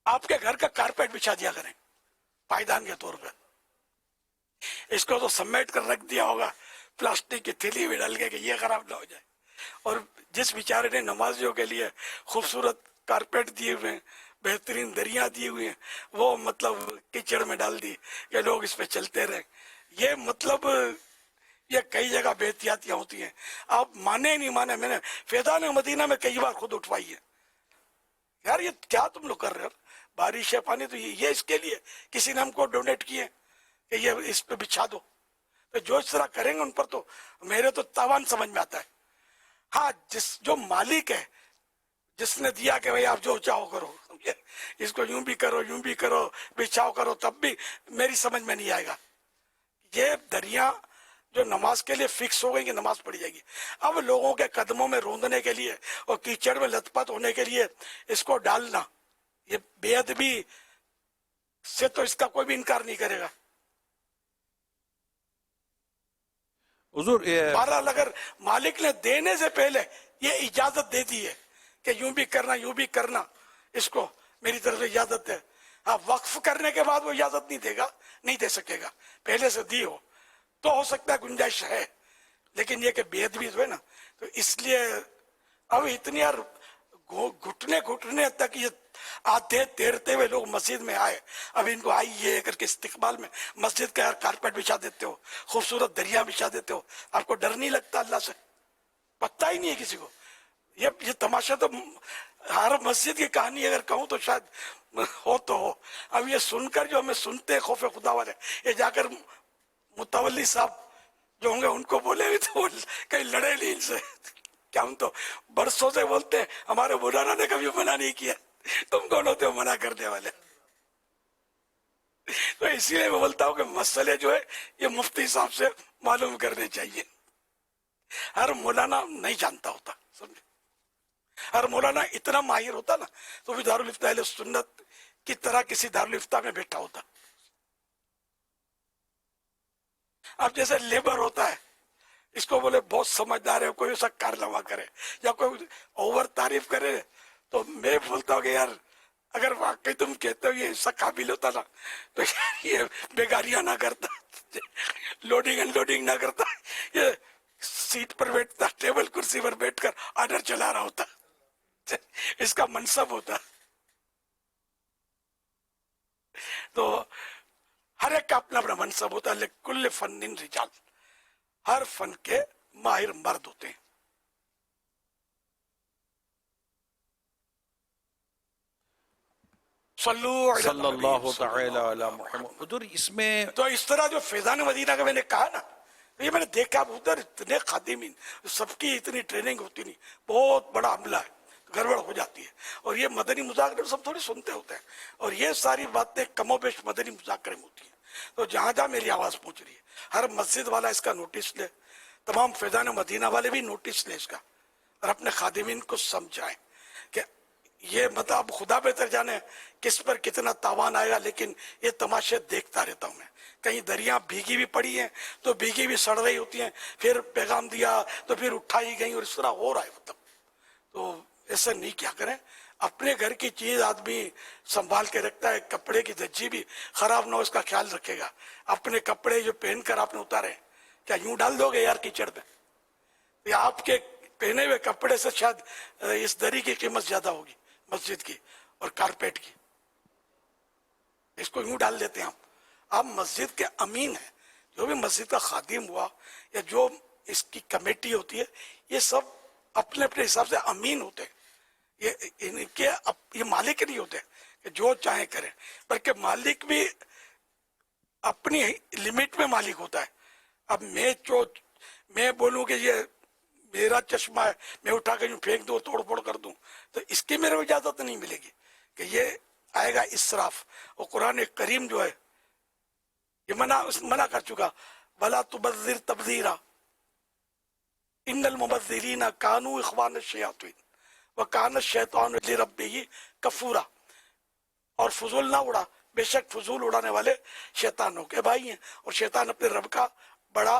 آپ کے گھر کا کارپیٹ بچھا دیا کریں پائیدان کے طور پہ. اس کو تو سمیٹ کر رکھ دیا ہوگا پلاسٹک کی تھیلی میں ڈال کے کہ یہ خراب نہ ہو جائے. اور جس بیچارے نے نمازیوں کے لیے خوبصورت کارپیٹ دیے ہوئے ہیں, بہترین دریا دیے ہوئے ہیں, وہ مطلب کیچڑ میں ڈال دی کہ لوگ اس پہ چلتے رہیں. یہ مطلب یہ کئی جگہ بے احتیاطیاں ہوتی ہیں. آپ مانے نہیں مانے, میں نے فیضان مدینہ میں کئی بار خود اٹھوائی ہے. یار یہ کیا تم لوگ کر رہے ہو؟ بارش ہے پانی تو یہ اس کے لیے کسی نے ہم کو ڈونیٹ کیے کہ یہ اس پہ بچھا دو. تو جو اس طرح کریں گے ان پر تو میرے تو تاوان سمجھ میں آتا ہے. ہاں جو مالک ہے, جس نے دیا کہ بھائی آپ جو چاہو کرو, اس کو یوں بھی کرو بچھاؤ کرو, تب بھی میری سمجھ میں نہیں آئے گا. یہ دریا جو نماز کے لیے فکس ہو گئی کہ نماز پڑھی جائے گی, اب لوگوں کے قدموں میں روندنے کے لیے اور کیچڑ میں لت پت ہونے کے لیے اس کو ڈالنا, یہ بے ادبی سے تو اس کا کوئی بھی انکار نہیں کرے گا. حضور بہرحال اگر مالک نے دینے سے پہلے یہ اجازت دے دی ہے کہ یوں بھی کرنا, اس کو میری طرف سے اجازت ہے. ہاں, وقف کرنے کے بعد وہ اجازت نہیں دے سکے گا. پہلے سے دی ہو تو ہو سکتا ہے گنجائش ہے, لیکن یہ کہ بے ادبی جو ہے نا, تو اس لیے اب اتنی یار گھٹنے تک یہ آتے تیرتے ہوئے لوگ مسجد میں آئے. اب ان کو آئیے کر کے استقبال میں مسجد کا کارپیٹ بچھا دیتے ہو, خوبصورت دریا بچھا دیتے ہو. آپ کو ڈر نہیں لگتا اللہ سے؟ پتہ ہی نہیں ہے کسی کو. یہ تماشا تو ہر مسجد کی کہانی اگر کہوں تو شاید ہو تو ہو. اب یہ سن کر جو ہمیں سنتے خوف خدا والے, یہ جا کر متولی صاحب جو ہوں گے ان کو بولے بھی تو کہیں لڑے نہیں ان سے. کیا ہم تو برسوں سے بولتے ہیں, ہمارے مولانا نے کبھی منع نہیں کیا, تم کون ہوتے ہو منع کرنے والے؟ تو اسی لیے میں بولتا ہوں کہ مسئلے جو ہے یہ مفتی صاحب سے معلوم کرنے چاہیے. ہر مولانا نہیں جانتا ہوتا, سمجھے. ہر مولانا اتنا ماہر ہوتا نا تو بھی دارالفتہ اہل سنت کی طرح کسی دارالفتہ میں بیٹھا ہوتا. اب جیسے لیبر ہوتا ہے, اس کو بولے بہت سمجھدار ہے, کوئی ایسا کارنامہ کرے یا کوئی اوور تعریف کرے, تو میں بولتا ہوں کہ یار اگر واقعی تم کہتے ہو یہ ایسا قابل ہوتا نا تو یہ بیگاریاں نہ کرتا, لوڈنگ ان لوڈنگ نہ کرتا, یہ سیٹ پر بیٹھتا, ٹیبل کرسی پر بیٹھ کر آرڈر چلا رہا ہوتا. اس کا منصب ہوتا. تو ہر ایک کا اپنا اپنا منصب ہوتا ہے. لکل فن رجال, ہر فن کے ماہر مرد ہوتے ہیں. صلی اللہ تعالی علی محمد. حضور اس میں تو اس طرح جو فیضان مدینہ کا میں نے کہا نا, یہ میں نے دیکھا ادھر اتنے خادمین, سب کی اتنی ٹریننگ ہوتی نہیں, بہت بڑا عملہ ہے, گڑبڑ ہو جاتی ہے. اور یہ مدنی مذاکرے سب تھوڑی سنتے ہوتے ہیں, اور یہ ساری باتیں کم و بیش مدنی مذاکرے میں ہوتی ہیں. تو جہاں جہاں میری آواز پہنچ رہی ہے, ہر مسجد والا اس کا نوٹس لے, تمام فیضان مدینہ والے بھی نوٹس لے اس کا, اور اپنے خادمین کو سمجھائیں کہ یہ مطلب خدا بہتر جانے کس پر کتنا تاوان آئے گا, لیکن یہ تماشے دیکھتا رہتا ہوں میں. کہیں دریا بھیگی بھی پڑی ہیں تو بھیگی بھی سڑ رہی ہوتی ہیں, پھر پیغام دیا تو پھر اٹھائی گئی, اور اس طرح ہو رہا ہے. مطلب تو ایسا نہیں کیا کریں. اپنے گھر کی چیز آدمی سنبھال کے رکھتا ہے, کپڑے کی دھجی بھی خراب نہ ہو اس کا خیال رکھے گا. اپنے کپڑے جو پہن کر آپ نے اتارے کیا یوں ڈال دو گے یار کیچڑ میں؟ یا آپ کے پہنے ہوئے کپڑے سے شاید اس دری کی قیمت زیادہ ہوگی مسجد کی اور کارپیٹ کی, اس کو یوں ڈال دیتے ہیں ہم. آپ مسجد کے امین ہیں, جو بھی مسجد کا خادم ہوا یا جو اس کی کمیٹی ہوتی ہے, یہ سب اپنے اپنے حساب سے امین ہوتے ہیں. یہ مالک نہیں ہوتے کہ جو چاہیں کریں, بلکہ مالک بھی اپنی لمٹ میں مالک ہوتا ہے. اب میں بولوں کہ یہ میرا چشمہ ہے, میں اٹھا کے یوں پھینک دوں, توڑ پھوڑ کر دوں, تو اس کی میرے کو اجازت نہیں ملے گی کہ یہ آئے گا اسراف. اور قرآن کریم جو ہے یہ منع کر چکا, وَلَا تُبَذِّرْ تَبْذِيرًا إِنَّ الْمُبَذِّرِينَ كَانُوا إِخْوَانَ الشَّيَاطِينِ وَكَانَ الشَّيْطَانُ لِرَبِّهِ كَفُورًا. اور فضول نہ اڑا, بے شک فضول اڑانے والے شیطانوں کے بھائی ہیں, اور شیطان اپنے رب کا بڑا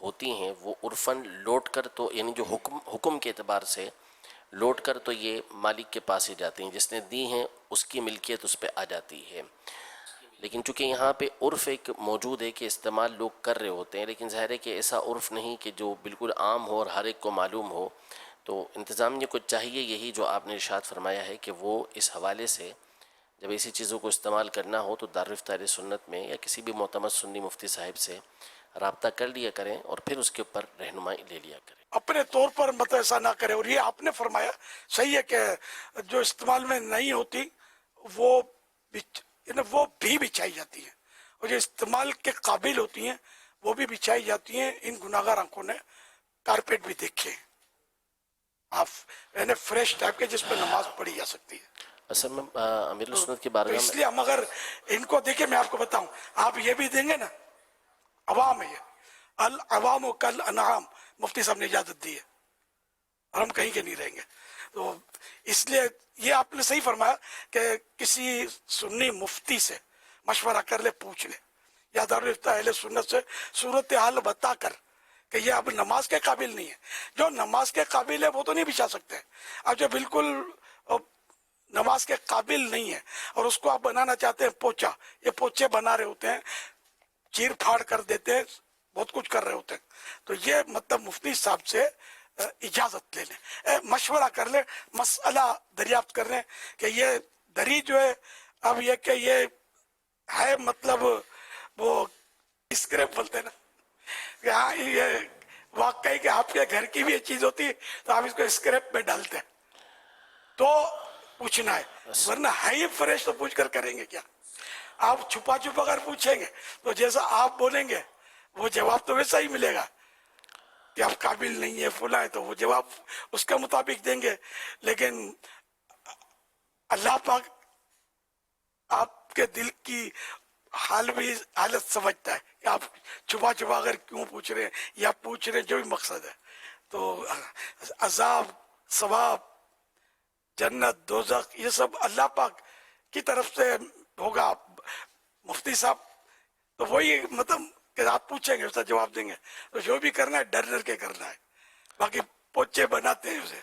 ہوتی ہیں وہ عرفاً لوٹ کر تو یعنی جو حکم کے اعتبار سے لوٹ کر تو یہ مالک کے پاس ہی جاتی ہیں، جس نے دی ہیں اس کی ملکیت اس پہ آ جاتی ہے. لیکن چونکہ یہاں پہ عرف ایک موجود ہے کہ استعمال لوگ کر رہے ہوتے ہیں، لیکن ظاہر ہے کہ ایسا عرف نہیں کہ جو بالکل عام ہو اور ہر ایک کو معلوم ہو. تو انتظامیہ کو چاہیے یہی جو آپ نے ارشاد فرمایا ہے کہ وہ اس حوالے سے جب ایسی چیزوں کو استعمال کرنا ہو تو دارالفتہ اہل سنت میں یا کسی بھی معتمد سنی مفتی صاحب سے رابطہ کر لیا کریں اور پھر اس کے اوپر رہنمائی لے لیا کریں. اپنے طور پر مطلب ایسا نہ کرے. اور یہ آپ نے فرمایا صحیح ہے کہ جو استعمال میں نہیں ہوتی وہ بھی بچھائی جاتی ہیں، اور جو استعمال کے قابل ہوتی ہیں وہ بھی بچھائی جاتی ہیں. ان گناہگار آنکھوں نے کارپیٹ بھی دیکھے آپ یعنی فریش ٹائپ کے جس پہ نماز پڑھی جا سکتی ہے. اصل میں امیر السنت کی تو بارگاہ اس میں لیے ہم اگر ان کو دیکھیں، میں آپ کو بتاؤں، آپ یہ بھی دیں گے نا، عوام ہے یہ العوام و کل انعام، مفتی صاحب نے اجازت دی ہے اور ہم کہیں کے نہیں رہیں گے. تو اس لیے یہ آپ نے صحیح فرمایا کہ کسی سنی مفتی سے مشورہ کر لے، پوچھ لے، یا دارالفتہ اہل سنت سے صورتحال بتا کر کہ یہ اب نماز کے قابل نہیں ہے. جو نماز کے قابل ہے وہ تو نہیں بچھا سکتے. اب جو بالکل نماز کے قابل نہیں ہے اور اس کو آپ بنانا چاہتے ہیں پوچا، یہ پوچے بنا رہے ہوتے ہیں، چیر پھاڑ کر دیتے ہیں، بہت کچھ کر رہے ہوتے ہیں. تو یہ مطلب مفتی صاحب سے اجازت لے لیں، مشورہ کر لیں، مسئلہ دریافت کر لیں کہ یہ دری جو ہے اب یہ کہ یہ ہے مطلب وہ اسکریپ بولتے ہیں نا کہ ہاں یہ واقعی کہ آپ کے گھر کی بھی یہ چیز ہوتی ہے تو آپ اس کو اسکریپ میں ڈالتے ہیں تو پوچھنا ہے، ورنہ ہے ہی فریش تو پوچھ کر کریں گے کیا. آپ چھپا چھپا کر پوچھیں گے تو جیسا آپ بولیں گے وہ جواب تو ویسا ہی ملے گا کہ آپ قابل نہیں ہے فلاں ہے، تو وہ جواب اس کے مطابق دیں گے. لیکن اللہ پاک آپ کے دل کی حال بھی حالت سمجھتا ہے کہ آپ چھپا چھپا اگر کیوں پوچھ رہے ہیں یا پوچھ رہے ہیں، جو بھی مقصد ہے. تو عذاب، ثواب، جنت، دوزخ، یہ سب اللہ پاک کی طرف سے ہوگا. مفتی صاحب تو وہی مطلب کہ آپ پوچھیں گے اس کا جواب دیں گے. تو جو بھی کرنا ہے ڈر ڈر کے کرنا ہے. باقی پوچے بناتے ہیں اسے،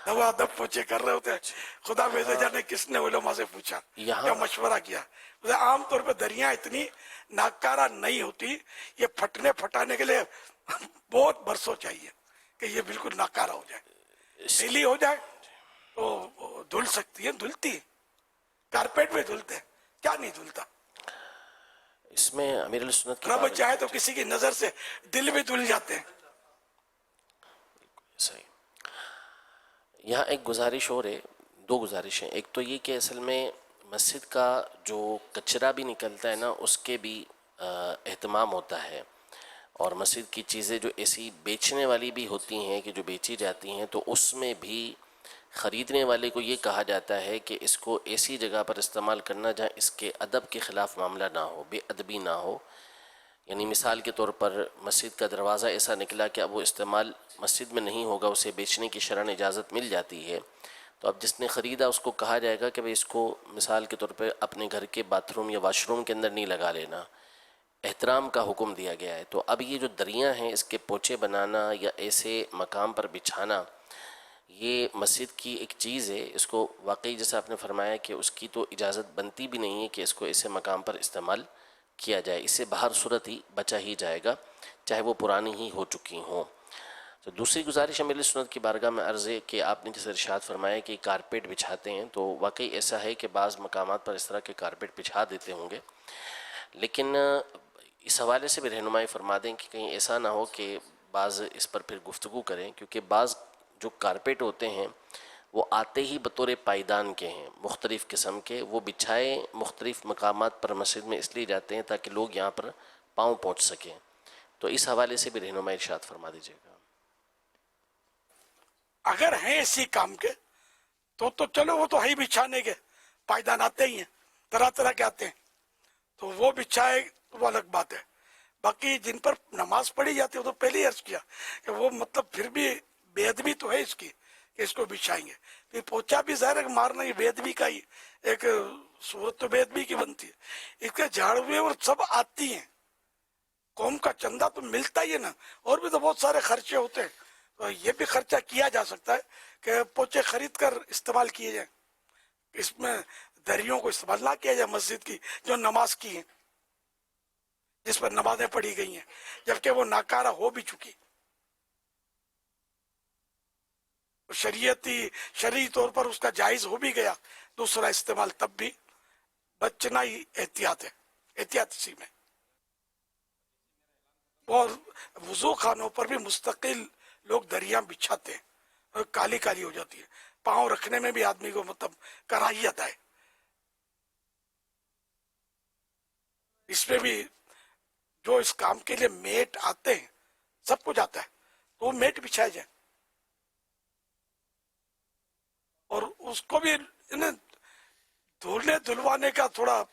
دوا دب پوچے کر رہے ہوتے ہیں. خدا بھیجے جانے کس نے علماء سے پوچھا کیا مشورہ کیا. عام طور پہ دریاں اتنی ناکارہ نہیں ہوتی، یہ پھٹنے پھٹانے کے لیے بہت برسوں چاہیے کہ یہ بالکل ناکارہ ہو جائے. سیلی ہو جائے تو دھل سکتی ہے، دھلتی ہے، کارپیٹ میں دھلتے ہیں، کیا نہیں دھلتا. اس میں امیر السنت کی رب چاہے تو کسی کی نظر سے دل بھی دھل جاتے ہیں. صحیح. یہاں ایک گزارش اور ہے، دو گزارشیں. ایک تو یہ کہ اصل میں مسجد کا جو کچرا بھی نکلتا ہے نا اس کے بھی اہتمام ہوتا ہے، اور مسجد کی چیزیں جو ایسی بیچنے والی بھی ہوتی ہیں کہ جو بیچی جاتی ہیں تو اس میں بھی خریدنے والے کو یہ کہا جاتا ہے کہ اس کو ایسی جگہ پر استعمال کرنا جہاں اس کے ادب کے خلاف معاملہ نہ ہو، بے ادبی نہ ہو. یعنی مثال کے طور پر مسجد کا دروازہ ایسا نکلا کہ اب وہ استعمال مسجد میں نہیں ہوگا، اسے بیچنے کی شرعاً اجازت مل جاتی ہے. تو اب جس نے خریدا اس کو کہا جائے گا کہ بھئی اس کو مثال کے طور پہ اپنے گھر کے باتھ روم یا واش روم کے اندر نہیں لگا لینا. احترام کا حکم دیا گیا ہے. تو اب یہ جو دریاں ہیں اس کے پوچے بنانا یا ایسے مقام پر بچھانا یہ مسجد کی ایک چیز ہے. اس کو واقعی جیسا آپ نے فرمایا کہ اس کی تو اجازت بنتی بھی نہیں ہے کہ اس کو ایسے مقام پر استعمال کیا جائے. اس سے باہر صورت ہی بچا ہی جائے گا چاہے وہ پرانی ہی ہو چکی ہوں. تو دوسری گزارش امیر سنت کی بارگاہ میں عرض ہے کہ آپ نے جیسے ارشاد فرمایا کہ کارپیٹ بچھاتے ہیں تو واقعی ایسا ہے کہ بعض مقامات پر اس طرح کے کارپیٹ بچھا دیتے ہوں گے، لیکن اس حوالے سے بھی رہنمائی فرما دیں کہ کہیں ایسا نہ ہو کہ بعض اس پر پھر گفتگو کریں، کیونکہ بعض جو کارپیٹ ہوتے ہیں وہ آتے ہی بطور پائیدان کے ہیں، مختلف قسم کے. وہ بچھائے مختلف مقامات پر مسجد میں اس لیے جاتے ہیں تاکہ لوگ یہاں پر پاؤں پہنچ سکیں. تو اس حوالے سے بھی رہنمائی ارشاد فرما دیجیے گا. اگر ہیں اسی کام کے تو چلو وہ تو ہے ہی بچھانے کے، پائیدان آتے ہی ہیں، طرح طرح کے آتے ہیں تو وہ بچھائے وہ الگ بات ہے. باقی جن پر نماز پڑھی جاتی ہے وہ تو پہلے ہی عرض کیا کہ وہ مطلب پھر بھی بے ادبی تو ہے اس کی کہ اس کو بچھائیں گے. پھر پوچا بھی ظاہر ہے کہ مارنا ہی بے ادبی کا ہی ایک صورت تو بے ادبی کی بنتی ہے. اس کے جھاڑ ہوئے اور سب آتی ہیں، قوم کا چندہ تو ملتا ہی ہے نا، اور بھی تو بہت سارے خرچے ہوتے ہیں، تو یہ بھی خرچہ کیا جا سکتا ہے کہ پوچے خرید کر استعمال کیے جائیں، اس میں دریوں کو استعمال نہ کیا جائے مسجد کی جو نماز کی ہیں، جس پر نمازیں پڑھی گئی ہیں، جبکہ وہ ناکارہ ہو بھی چکی، شرعی طور پر اس کا جائز ہو بھی گیا دوسرا استعمال، تب بھی بچنا ہی احتیاط ہے، احتیاط اسی میں. اور وضو خانوں پر بھی مستقل لوگ دریاں بچھاتے ہیں اور کالی کالی ہو جاتی ہے، پاؤں رکھنے میں بھی آدمی کو مطلب کراہیت آئے. اس میں بھی جو اس کام کے لیے میٹ آتے ہیں، سب کچھ آتا ہے، تو وہ میٹ بچھائے جائیں، اور اس کو بھی دھولنے دھلوانے کا تھوڑا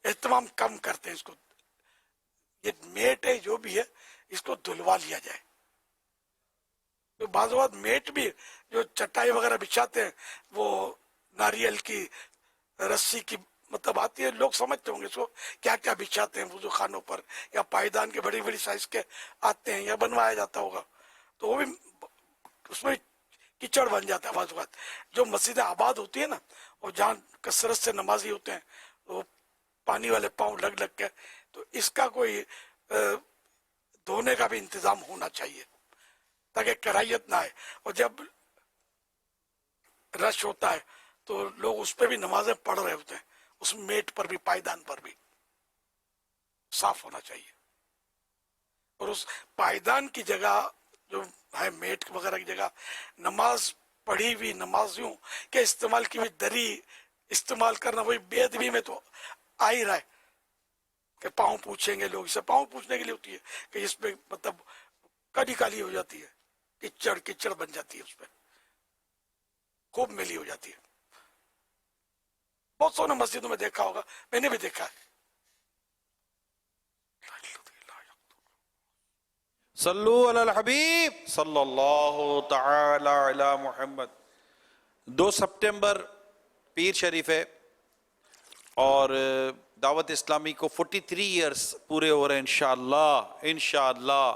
اہتمام کم کرتے ہیں. اس کو یہ میٹ ہے جو بھی ہے اس کو دھلوا لیا جائے. تو بعض اوقات میٹ بھی جو چٹائی وغیرہ بچھاتے ہیں وہ ناریل کی رسی کی مطلب آتی ہے، لوگ سمجھتے ہوں گے اس کو کیا کیا بچھاتے ہیں وضو خانوں پر، یا پائیدان کے بڑی بڑی سائز کے آتے ہیں یا بنوایا جاتا ہوگا، تو وہ بھی اس میں کچڑ بن جاتا ہے. بعض اوقات جو مسجدیں آباد ہوتی ہیں نا، اور جہاں کثرت سے نمازی ہوتے ہیں، وہ پانی والے پاؤں لگ لگ کے، تو اس کا کوئی دھونے کا بھی انتظام ہونا چاہیے تاکہ کراہیت نہ آئے. اور جب رش ہوتا ہے تو لوگ اس پہ بھی نمازیں پڑھ رہے ہوتے ہیں، اس میٹ پر بھی، پائیدان پر بھی صاف ہونا چاہیے. اور اس پائیدان کی جگہ جو ہے میٹ وغیرہ کی جگہ نماز پڑھی ہوئی نمازیوں کے استعمال کی ہوئی دری استعمال کرنا، وہی بے ادبی میں تو آ ہی رہا ہے کہ پاؤں پوچھیں گے لوگ. اسے پاؤں پوچھنے کے لیے ہوتی ہے کہ اس پہ مطلب کالی کالی ہو جاتی ہے، کچڑ بن جاتی ہے، اس پہ خوب میلی ہو جاتی ہے. بہت سونے مسجدوں میں دیکھا ہوگا، میں نے بھی دیکھا ہے. صلو علی الحبیب صلی اللہ تعالی علی محمد. 2 سپٹمبر پیر شریف ہے اور دعوت اسلامی کو 43 ایئرز پورے ہو رہے ہیں انشاءاللہ. انشاءاللہ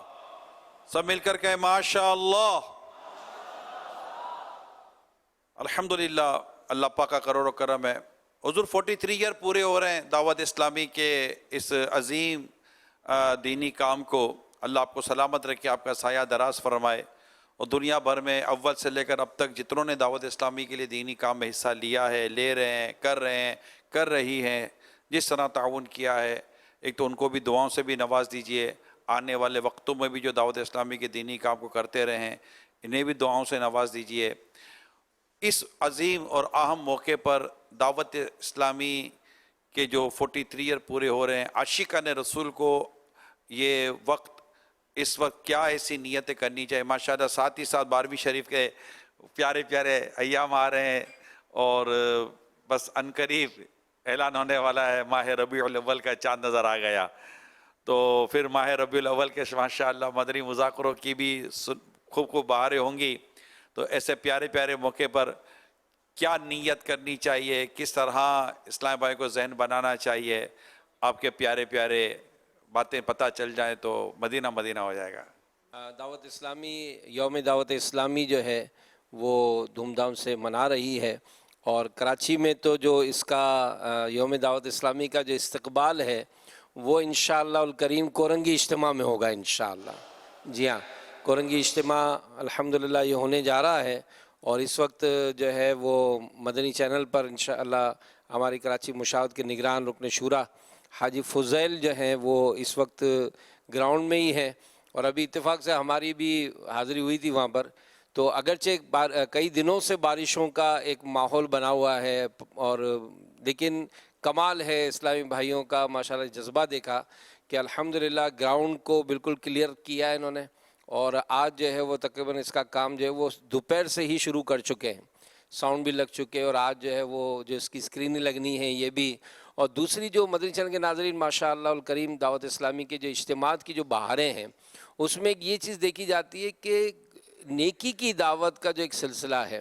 سب مل کر کہیں ماشاءاللہ. الحمدللہ اللہ پاک کا کروڑ و کرم ہے. حضور 43 ایئر پورے ہو رہے ہیں دعوت اسلامی کے اس عظیم دینی کام کو. اللہ آپ کو سلامت رکھے، آپ کا سایہ دراز فرمائے، اور دنیا بھر میں اول سے لے کر اب تک جتنوں نے دعوت اسلامی کے لیے دینی کام میں حصہ لیا ہے، لے رہے ہیں، کر رہی ہیں، جس طرح تعاون کیا ہے، ایک تو ان کو بھی دعاؤں سے بھی نواز دیجئے. آنے والے وقتوں میں بھی جو دعوت اسلامی کے دینی کام کو کرتے رہیں انہیں بھی دعاؤں سے نواز دیجئے. اس عظیم اور اہم موقع پر دعوت اسلامی کے جو 43 ایئر پورے ہو رہے ہیں، عاشقان رسول کو یہ وقت اس وقت کیا ایسی نیتیں کرنی چاہیے. ماشاءاللہ ساتھ ہی ساتھ 12ویں شریف کے پیارے پیارے ایام آ رہے ہیں، اور بس عنقریب اعلان ہونے والا ہے. ماہ ربیع الاول کا چاند نظر آ گیا، تو پھر ماہ ربیع الاول کے ماشاءاللہ مدنی مذاکروں کی بھی خوب بہاریں ہوں گی. تو ایسے پیارے پیارے موقع پر کیا نیت کرنی چاہیے، کس طرح اسلام بھائی کو ذہن بنانا چاہیے، آپ کے پیارے پیارے باتیں پتہ چل جائیں تو مدینہ مدینہ ہو جائے گا. دعوت اسلامی، یوم دعوت اسلامی جو ہے وہ دھوم دھام سے منا رہی ہے، اور کراچی میں تو جو اس کا یوم دعوت اسلامی کا جو استقبال ہے وہ انشاءاللہ الکریم کورنگی اجتماع میں ہوگا انشاءاللہ. جی ہاں، کورنگی اجتماع الحمدللہ یہ ہونے جا رہا ہے، اور اس وقت جو ہے وہ مدنی چینل پر انشاءاللہ ہماری کراچی مشاورت کے نگران رکن شورا حاجی فضیل جو ہیں وہ اس وقت گراؤنڈ میں ہی ہیں، اور ابھی اتفاق سے ہماری بھی حاضری ہوئی تھی وہاں پر. تو اگرچہ کئی دنوں سے بارشوں کا ایک ماحول بنا ہوا ہے، اور لیکن کمال ہے اسلامی بھائیوں کا ماشاءاللہ جذبہ دیکھا کہ الحمدللہ گراؤنڈ کو بالکل کلیئر کیا ہے انہوں نے، اور آج جو ہے وہ تقریباً اس کا کام جو ہے وہ دوپہر سے ہی شروع کر چکے ہیں. ساؤنڈ بھی لگ چکے، اور آج جو ہے وہ جو اس کی اسکرینیں لگنی ہیں یہ بھی. اور دوسری جو مدنی چینل کے ناظرین ماشاءاللہ الکریم دعوت اسلامی کے جو اجتماعات کی جو بہاریں ہیں اس میں یہ چیز دیکھی جاتی ہے کہ نیکی کی دعوت کا جو ایک سلسلہ ہے،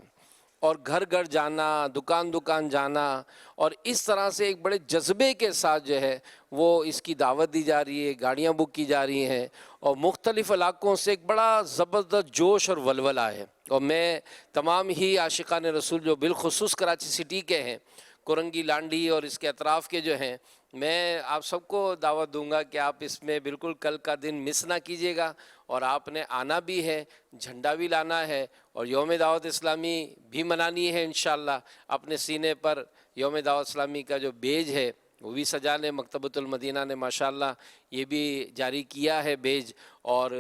اور گھر گھر جانا، دکان دکان جانا، اور اس طرح سے ایک بڑے جذبے کے ساتھ جو ہے وہ اس کی دعوت دی جا رہی ہے، گاڑیاں بک کی جا رہی ہیں، اور مختلف علاقوں سے ایک بڑا زبردست جوش اور ولولہ ہے۔ اور میں تمام ہی عاشقان رسول جو بالخصوص کراچی سٹی کے ہیں، کورنگی لانڈی اور اس کے اطراف کے جو ہیں، میں آپ سب کو دعوت دوں گا کہ آپ اس میں بالکل کل کا دن مس نہ کیجیے گا، اور آپ نے آنا بھی ہے، جھنڈا بھی لانا ہے، اور یوم دعوت اسلامی بھی منانی ہے انشاءاللہ۔ اپنے سینے پر یوم دعوت اسلامی کا جو بیج ہے وہ بھی سجا لیں۔ مکتبۃ المدینہ نے ماشاءاللہ یہ بھی جاری کیا ہے بیج، اور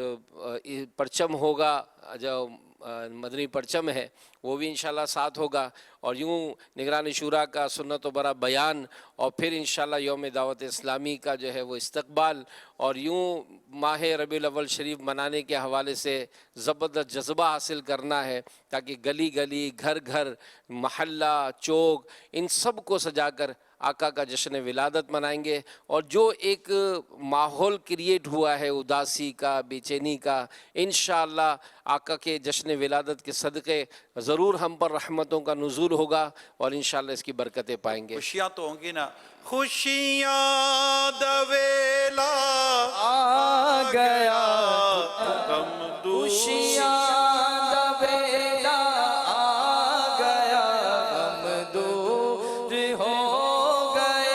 پرچم ہوگا، جو مدنی پرچم ہے وہ بھی انشاءاللہ ساتھ ہوگا، اور یوں نگران شورا کا سنت و برا بیان، اور پھر انشاءاللہ یوم دعوت اسلامی کا جو ہے وہ استقبال، اور یوں ماہ ربیع الاول شریف منانے کے حوالے سے زبردست جذبہ حاصل کرنا ہے، تاکہ گلی گلی، گھر گھر، محلہ، چوک، ان سب کو سجا کر آقا کا جشن ولادت منائیں گے۔ اور جو ایک ماحول کریٹ ہوا ہے اداسی کا، بے چینی کا، انشاءاللہ آقا کے جشن ولادت کے صدقے ضرور ہم پر رحمتوں کا نزول ہوگا، اور انشاءاللہ اس کی برکتیں پائیں گے۔ خوشیاں تو ہوں گی نا، خوشیاں دا ویلا آ گیا، غم دور خوشیاں دا ویلا آ گیا، غم دور ہو گئے،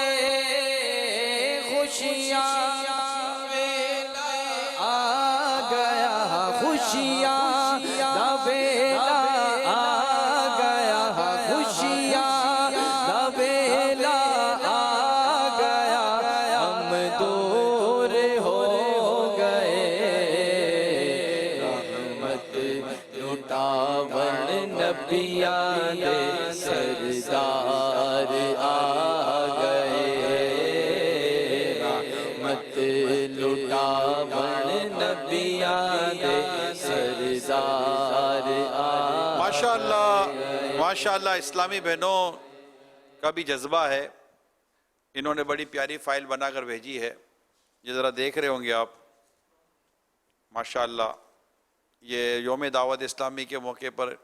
خوشیاں دا ویلا آ گیا، خوشیاں دا ویلا آ گیا، خوشیاں دا ویلا آ گیا، ہم دور ہو گئے، رحمت لٹاون نبیاں دے سردار آ گئے، رحمت لٹاون نبیاں دے سردار آ ماشاءاللہ ماشاءاللہ اسلامی بہنوں کا بھی جذبہ ہے۔ انہوں نے بڑی پیاری فائل بنا کر بھیجی ہے، یہ ذرا دیکھ رہے ہوں گے آپ۔ ماشاءاللہ یہ یوم دعوت اسلامی کے موقع پر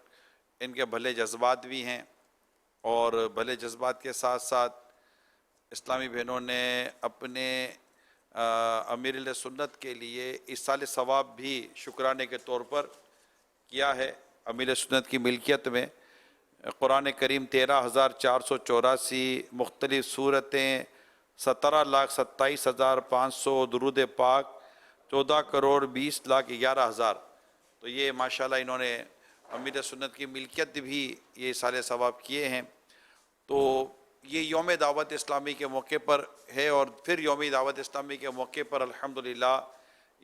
ان کے بھلے جذبات بھی ہیں، اور بھلے جذبات کے ساتھ ساتھ اسلامی بہنوں نے اپنے امیر اہل سنت کے لیے ایصال ثواب بھی شکرانے کے طور پر کیا ہے۔ امیر سنت کی ملکیت میں قرآن کریم 13,484 مختلف صورتیں، 17,27,500 درود پاک، 14,20,11,000۔ تو یہ ماشاءاللہ انہوں نے امیر سنت کی ملکیت بھی یہ ایصال ثواب کیے ہیں۔ تو یہ یوم دعوت اسلامی کے موقع پر ہے، اور پھر یوم دعوت اسلامی کے موقع پر الحمدللہ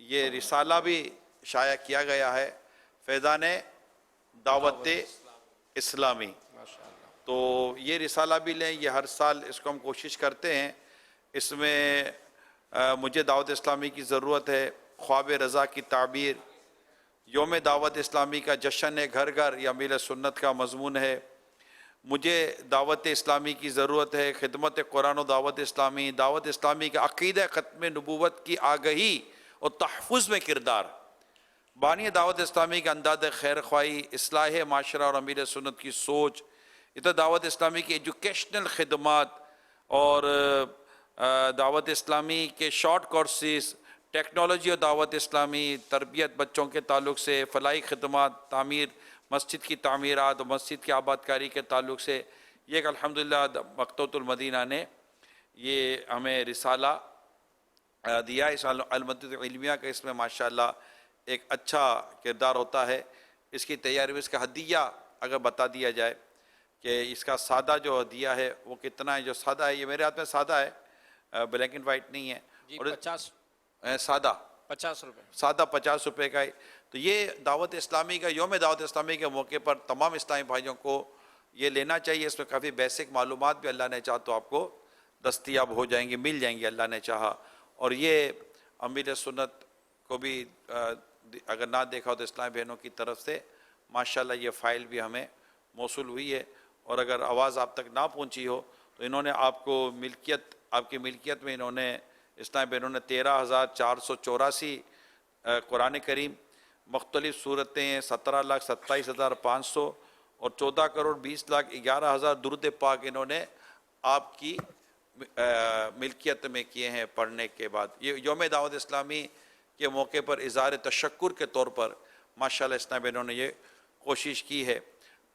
یہ رسالہ بھی شائع کیا گیا ہے، فیضان دعوت اسلامی۔ تو یہ رسالہ بھی لیں، یہ ہر سال اس کو ہم کوشش کرتے ہیں۔ اس میں مجھے دعوت اسلامی کی ضرورت ہے، خواب رضا کی تعبیر، یوم دعوت اسلامی کا جشن ہے گھر گھر، یہ امیر سنت کا مضمون ہے۔ مجھے دعوت اسلامی کی ضرورت ہے، خدمت قرآن و دعوت اسلامی کا عقیدہ ختم نبوت کی آگہی اور تحفظ میں کردار، بانی دعوت اسلامی کا انداز خیر خواہی، اصلاح معاشرہ اور امیر سنت کی سوچ، یہ تو دعوت اسلامی کی ایجوکیشنل خدمات، اور دعوت اسلامی کے شارٹ کورسز، ٹیکنالوجی اور دعوت اسلامی، تربیت بچوں کے تعلق سے، فلاحی خدمات، تعمیر، مسجد کی تعمیرات اور مسجد کی آباد کاری کے تعلق سے، یہ ایک الحمدللہ مکتبۃ المدینہ نے یہ ہمیں رسالہ دیا ہے۔ اس المدینہ علمیہ کا اس میں ماشاءاللہ ایک اچھا کردار ہوتا ہے۔ اس کی تیاری میں اس کا ہدیہ اگر بتا دیا جائے کہ اس کا سادہ جو ہدیہ ہے وہ کتنا ہے۔ جو سادہ ہے، یہ میرے ہاتھ میں سادہ ہے، بلیک اینڈ وائٹ نہیں ہے، اور 50 سادہ 50 روپے، سادہ 50 روپے کا ہے۔ تو یہ دعوت اسلامی کا یوم دعوت اسلامی کے موقع پر تمام اسلامی بھائیوں کو یہ لینا چاہیے۔ اس میں کافی بیسک معلومات بھی اللہ نے چاہا تو آپ کو دستیاب ہو جائیں گی، مل جائیں گی اللہ نے چاہا۔ اور یہ امیر سنت کو بھی اگر نہ دیکھا ہو تو اسلامی بہنوں کی طرف سے ماشاءاللہ یہ فائل بھی ہمیں موصول ہوئی ہے، اور اگر آواز آپ تک نہ پہنچی ہو تو انہوں نے آپ کو آپ کی ملکیت میں انہوں نے اسلامی بہنوں نے 13,484 قرآن کریم، مختلف صورتیں، 17,27,500 اور 14,20,11,000 درود پاک انہوں نے آپ کی ملکیت میں کیے ہیں پڑھنے کے بعد. یہ یوم دعوت اسلامی کے موقع پر اظہار تشکر کے طور پر ماشاءاللہ اسلام بہنوں نے یہ کوشش کی ہے.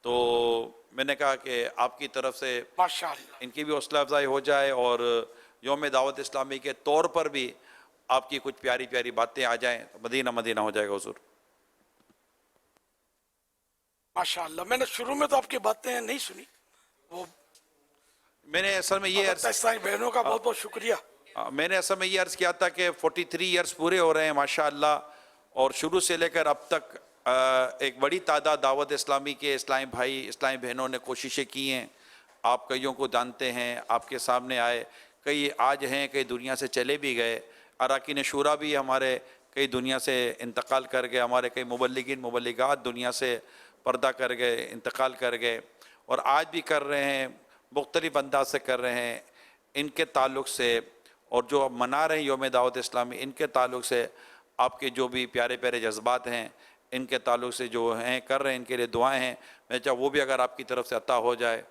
تو میں نے کہا کہ آپ کی طرف سے ماشاءاللہ ان کی بھی حوصلہ افزائی ہو جائے اور یوم دعوت اسلامی کے طور پر بھی آپ کی کچھ پیاری پیاری باتیں آ جائیں. مدینہ مدینہ ہو جائے گا حضور. ماشاءاللہ. میں نے شروع میں تو آپ کی باتیں نہیں سنی. وہ میں نے اصل میں یہ اسلامی بہنوں کا بہت بہت شکریہ. میں نے اصل میں یہ عرض کیا تھا کہ 43 ایئرز پورے ہو رہے ہیں ماشاءاللہ, اور شروع سے لے کر اب تک ایک بڑی تعداد دعوت اسلامی کے اسلامی بھائی اسلامی بہنوں نے کوششیں کی ہیں. آپ کئیوں کو جانتے ہیں, آپ کے سامنے آئے, کئی آج ہیں, کئی دنیا سے چلے بھی گئے. اراکین شورا بھی ہمارے کئی دنیا سے انتقال کر گئے, ہمارے کئی مبلغین مبلغات دنیا سے پردہ کر گئے, انتقال کر گئے, اور آج بھی کر رہے ہیں, مختلف انداز سے کر رہے ہیں. ان کے تعلق سے اور جو اب منا رہے ہیں یوم دعوت اسلامی, ان کے تعلق سے آپ کے جو بھی پیارے پیارے جذبات ہیں, ان کے تعلق سے جو ہیں کر رہے ہیں, ان کے لیے دعائیں ہیں. میں چاہا وہ بھی اگر آپ کی طرف سے عطا ہو جائے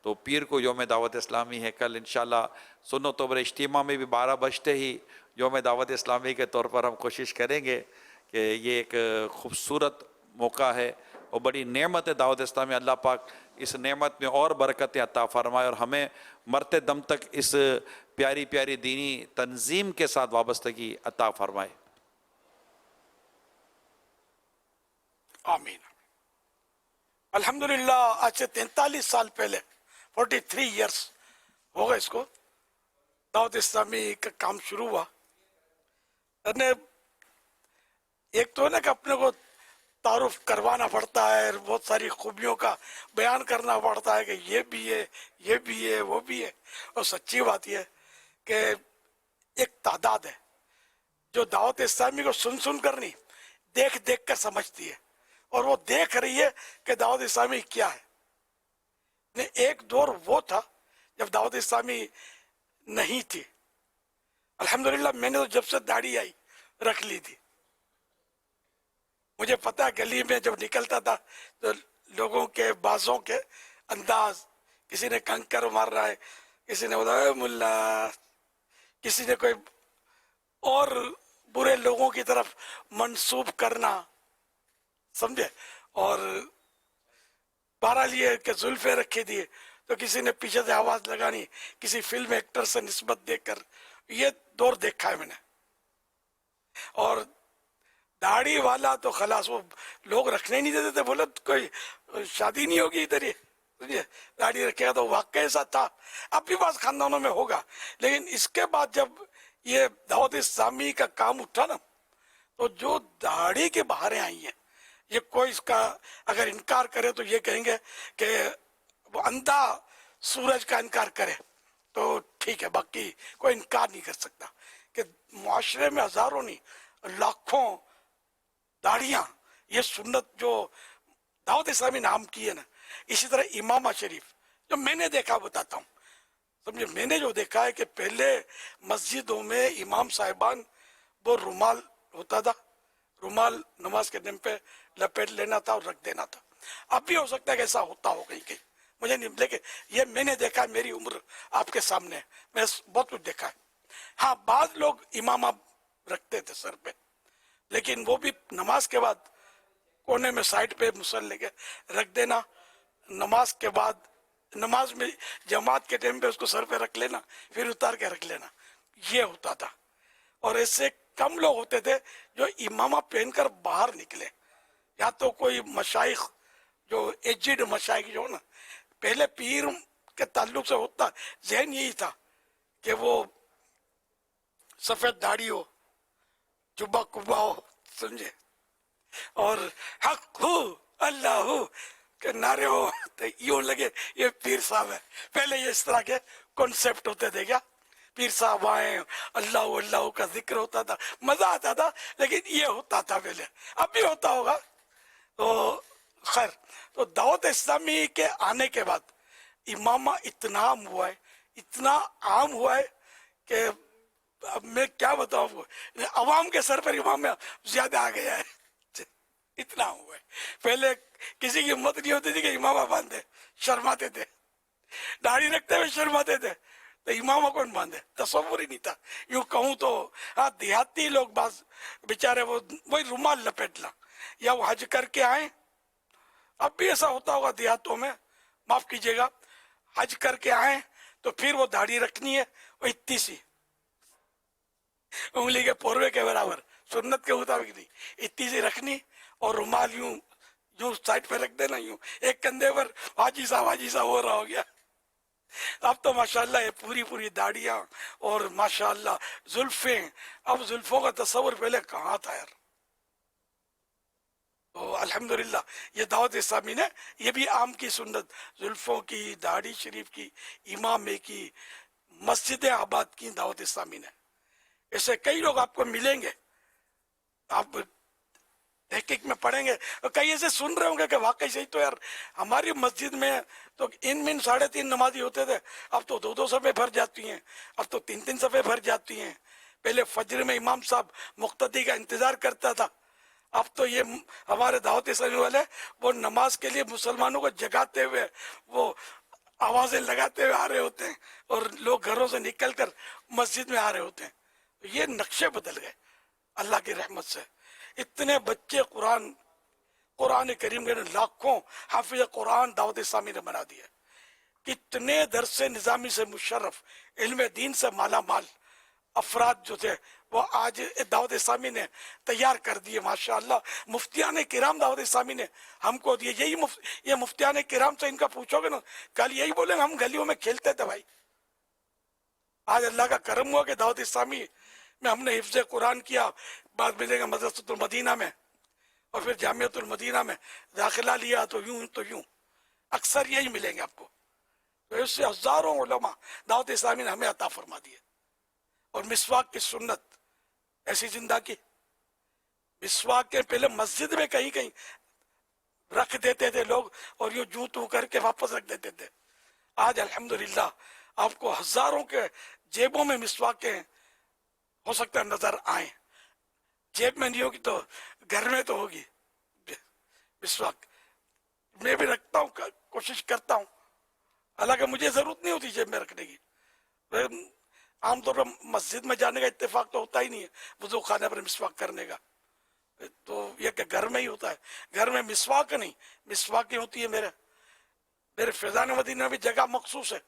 تو پیر کو یوم دعوت اسلامی ہے. کل انشاءاللہ سنت و اجتماع میں بھی 12 بجتے ہی یوم دعوت اسلامی کے طور پر ہم کوشش کریں گے کہ یہ ایک خوبصورت موقع ہے اور بڑی نعمت ہے دعوت اسلامی. اللہ پاک اس نعمت میں اور برکتیں عطا فرمائے اور ہمیں مرتے دم تک اس پیاری پیاری دینی تنظیم کے ساتھ وابستگی عطا فرمائے. آمین. الحمدللہ آج سے 43 سال پہلے 43 ایئرس ہو گئے اس کو دعوت اسلامی کا کام شروع ہوا. ایک تو ہے نا کہ اپنے کو تعارف کروانا پڑتا ہے, بہت ساری خوبیوں کا بیان کرنا پڑتا ہے کہ یہ بھی ہے, یہ بھی ہے, وہ بھی ہے. اور سچی بات یہ ہے کہ ایک تعداد ہے جو دعوت اسلامی کو سن سن کر نہیں, دیکھ دیکھ کر سمجھتی ہے, اور وہ دیکھ رہی ہے کہ دعوت اسلامی کیا ہے. ایک دور وہ تھا جب دعوت اسلامی نہیں تھی. الحمدللہ میں نے تو جب سے داڑھی آئی رکھ لی تھی. مجھے پتا ہے گلی میں جب نکلتا تھا تو لوگوں کے بازوں کے انداز, کسی نے کنکر مار رہا ہے, کسی نے بولا اے ملا, کسی نے کوئی اور برے لوگوں کی طرف منسوب کرنا, سمجھے. اور بہرحال یہ کہ زلفیں رکھے دیے تو کسی نے پیچھے سے آواز لگانی, کسی فلم ایکٹر سے نسبت دے کر. یہ دور دیکھا ہے میں نے. اور داڑھی والا تو خلاص وہ لوگ رکھنے نہیں دیتے تھے, بولے کوئی شادی نہیں ہوگی ادھر, یہ داڑھی رکھے گا تو واقعی ایسا تھا. اب بھی بعض خاندانوں میں ہوگا, لیکن اس کے بعد جب یہ دعوت اسلامی کا کام اٹھا نا تو جو داڑھی کی بہاریں آئی ہیں, یہ کوئی اس کا اگر انکار کرے تو یہ کہیں گے کہ وہ اندھا سورج کا انکار کرے تو ٹھیک ہے, باقی کوئی انکار نہیں کر سکتا کہ معاشرے میں ہزاروں نہیں لاکھوں داڑیاں, یہ سنت جو دعوت اسلامی نام کی ہے نا. اسی طرح امامہ شریف جو میں نے دیکھا بتاتا ہوں, سمجھے. میں نے جو دیکھا ہے کہ پہلے مسجدوں میں امام صاحبان وہ رومال ہوتا تھا, رومال نماز کے دن پہ لپیٹ لینا تھا اور رکھ دینا تھا. اب بھی ہو سکتا ہے کہ ایسا ہوتا ہو کہیں کہیں, مجھے نہیں, لیکن یہ میں نے دیکھا, میری عمر آپ کے سامنے ہے, میں بہت کچھ دیکھا ہے. ہاں بعض لوگ امامہ رکھتے تھے سر پہ, لیکن وہ بھی نماز کے بعد کونے میں سائڈ پہ مصلی کے رکھ دینا, نماز کے بعد نماز میں جماعت کے ٹائم پہ اس کو سر پہ رکھ لینا, پھر اتار کے رکھ لینا, یہ ہوتا تھا. اور اس سے کم لوگ ہوتے تھے جو امامہ پہن کر باہر نکلے, یا تو کوئی مشائخ جو ایجڈ مشائخ جو نا, پہلے پیر کے تعلق سے ہوتا ذہن یہی تھا کہ وہ سفید داڑھی ہو, جبہ کبا ہو, سمجھے, اور حق ہو اللہ ہو کہ نعرے ہو تو یوں لگے یہ پیر صاحب ہے. پہلے یہ اس طرح کے کنسپٹ ہوتے تھے کیا, پیر صاحب آئے, اللہ اللہ کا ذکر ہوتا تھا, مزہ آتا تھا, لیکن یہ ہوتا تھا پہلے, اب بھی ہوتا ہوگا. تو خیر, تو دعوت اسلامی کے آنے کے بعد امامہ اتنا عام ہوا ہے, اتنا عام ہوا ہے کہ اب میں کیا بتاؤں, عوام کے سر پر امام زیادہ آ گیا ہے. اتنا ہوا ہے. پہلے کسی کی ہمت نہیں ہوتی تھی کہ امامہ باندھے, شرماتے تھے, داڑھی رکھتے ہوئے شرماتے تھے, تو امامہ کون باندھے, تصور ہی نہیں تھا. یوں کہوں تو ہاں دیہاتی لوگ بعض بیچارے وہی رومال لپیٹنا, یا وہ حج کر کے آئیں, اب بھی ایسا ہوتا ہوگا دیہاتوں میں, معاف کیجیے گا, حج کر کے آئیں تو پھر وہ داڑھی رکھنی ہے, وہ اتنی سی انگلی کے پوروے کے برابر, سنت کے مطابق نہیں, اتنی سی رکھنی, اور رومال یوں یوں سائڈ پہ رکھ دینا, یوں ایک کندھے پر حاجی صاحب ہو رہا ہو گیا. اب تو ماشاءاللہ یہ پوری پوری داڑیاں اور ماشاءاللہ زلفیں, اب زلفوں کا تصور پہلے کہاں تھا یار. تو الحمدللہ یہ دعوت اسلامی نے یہ بھی عام کی سنت, زلفوں کی, داڑھی شریف کی, امامے کی, مسجد آباد کی دعوت اسلامی نے. ایسے کئی لوگ آپ کو ملیں گے, آپ تحقیق میں پڑھیں گے, اور کئی ایسے سن رہے ہوں گے کہ واقعی صحیح, تو یار ہماری مسجد میں تو ان من 3.5 نمازی ہوتے تھے, اب تو 2 صفحے بھر جاتی ہیں, اب تو 3 صفحے بھر جاتی ہیں. پہلے فجر میں امام صاحب مقتدی کا انتظار کرتا تھا, اب تو یہ ہمارے دعوت اسلامی والے وہ نماز کے لیے مسلمانوں کو جگاتے ہوئے وہ آوازیں لگاتے ہوئے آ رہے ہوتے ہیں, اور لوگ گھروں سے نکل کر مسجد میں آ رہے ہوتے ہیں. یہ نقشے بدل گئے اللہ کی رحمت سے. اتنے بچے قرآن کریم کے لاکھوں حافظ قرآن دعوت اسلامی نے بنا دیا. کتنے درس نظامی سے مشرف, علم دین سے مالا مال افراد جو تھے وہ آج دعوت اسلامی نے تیار کر دیے ماشاءاللہ. مفتیان کرام دعوت اسلامی نے ہم کو دیے. یہ مفتیان کرام سے ان کا پوچھو گے نا, کل یہی بولیں گے ہم گلیوں میں کھیلتے تھے بھائی. آج اللہ کا کرم ہوا کہ دعوت اسلامی میں ہم نے حفظ قرآن کیا, بعد ملے گا مدرسۃ المدینہ میں, اور پھر جامعۃ المدینہ میں داخلہ لیا, تو یوں اکثر یہی ملیں گے آپ کو. تو اس سے ہزاروں علماء دعوت اسلامی نے ہمیں عطا فرما دیے. اور مسواک کی سنت ایسی زندہ کی, مسواک کے پہلے مسجد میں کہیں کہیں رکھ دیتے تھے لوگ, اور یوں جوں تو کر کے واپس رکھ دیتے تھے. آج الحمدللہ آپ کو ہزاروں کے جیبوں میں مسواکیں ہو سکتا ہے نظر آئیں. جیب میں نہیں ہوگی تو گھر میں تو ہوگی مسواک. میں بھی رکھتا ہوں, کوشش کرتا ہوں, حالانکہ مجھے ضرورت نہیں ہوتی جیب میں رکھنے کی. عام طور پر مسجد میں جانے کا اتفاق تو ہوتا ہی نہیں ہے وضو خانے پر مسواک کرنے کا, تو یہ کہ گھر میں ہی ہوتا ہے. گھر میں مسواک نہیں, مسواک ہوتی ہے میرے فیضان مدینہ میں بھی جگہ مخصوص ہے,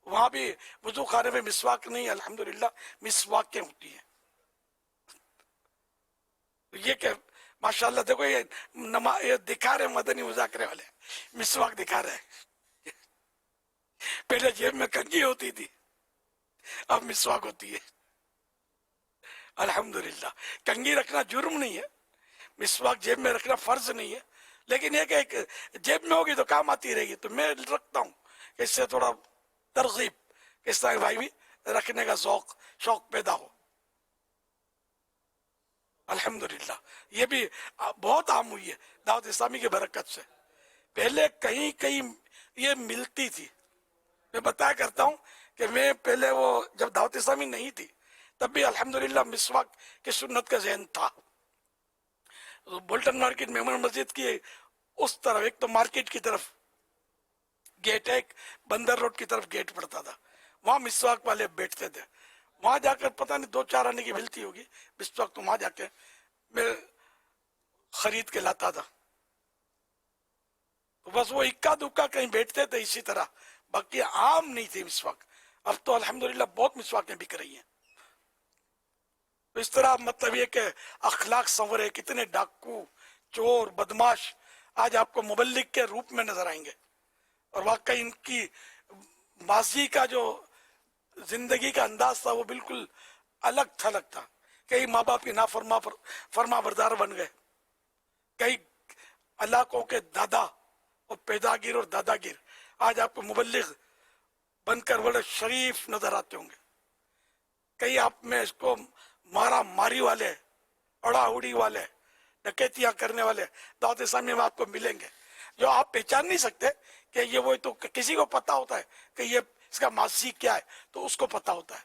وہاں بھی وضو خانے میں مسواک نہیں, الحمدللہ مسواکیں ہوتی ہیں. یہ کہ ماشاءاللہ دیکھو یہ دکھا رہے مدنی مذاکرے والے, مسواک دکھا رہے ہیں. پہلے جیب میں کنگھی ہوتی تھی, اب مسواک ہوتی ہے. الحمدللہ کنگھی رکھنا جرم نہیں ہے, مسواک جیب میں رکھنا فرض نہیں ہے, لیکن یہ کہ ایک جیب میں ہوگی تو کام آتی رہے گی. تو میں رکھتا ہوں کہ اس سے تھوڑا ترغیب, اس طرح بھائی بھی رکھنے کا شوق پیدا ہو. الحمدللہ یہ بھی بہت عام ہوئی ہے دعوت اسلامی کی برکت سے. پہلے کہیں یہ ملتی تھی. میں بتایا کرتا ہوں کہ میں پہلے وہ جب دعوت اسلامی نہیں تھی تب بھی الحمدللہ مسواک کی سنت کا ذہن تھا. بولٹن مارکیٹ میمون مسجد کی اس طرف, ایک تو مارکیٹ کی طرف گیٹ ہے, ایک بندر روڈ کی طرف گیٹ پڑتا تھا, وہاں مسواک والے بیٹھتے تھے. وہاں جا کر پتہ نہیں 2-4 آنے کی ملتی ہوگی مسواک, تو وہاں جا کے میں خرید کے لاتا تھا. تو بس وہ اکا دکا کہیں بیٹھتے تھے اسی طرح, باقی عام نہیں تھی مسواک. اب تو الحمدللہ بہت مسواکیں بک رہی ہیں. تو اس طرح مطلب یہ کہ اخلاق سنورے. کتنے ڈاکو, چور, بدماش آج آپ کو مبلغ کے روپ میں نظر آئیں گے, اور واقعی ان کی ماضی کا جو زندگی کا انداز تھا وہ بالکل الگ تھلگ تھا. کئی ماں باپ کی فرما بردار بن گئے, کئی علاقوں کے دادا اور پیداگیر اور داداگیر آج آپ کو مبلغ بن کر بڑے شریف نظر آتے ہوں گے. کئی آپ میں اس کو مارا ماری والے, اڑا اڑی والے, ڈکیتیاں کرنے والے دعوت اسلامی میں آپ کو ملیں گے, جو آپ پہچان نہیں سکتے کہ یہ وہ. تو کسی کو پتا ہوتا ہے کہ یہ اس کا ماضی کیا ہے, تو اس کو پتا ہوتا ہے.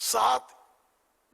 7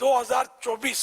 2024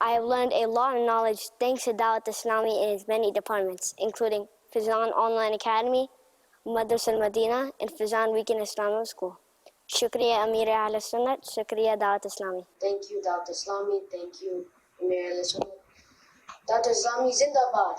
I have learned a lot of knowledge thanks to Dawat Islami in its many departments, including Fizan Online Academy, Madrasa Al-Madina, and Fizan Weekend Islamic School. Shukriya Amir Ahl Sunnat, Shukriya Dawat Islami. Thank you, Dawat Islami. Thank you, Amir Ahl Sunnat. Dawat Islami Zindabad.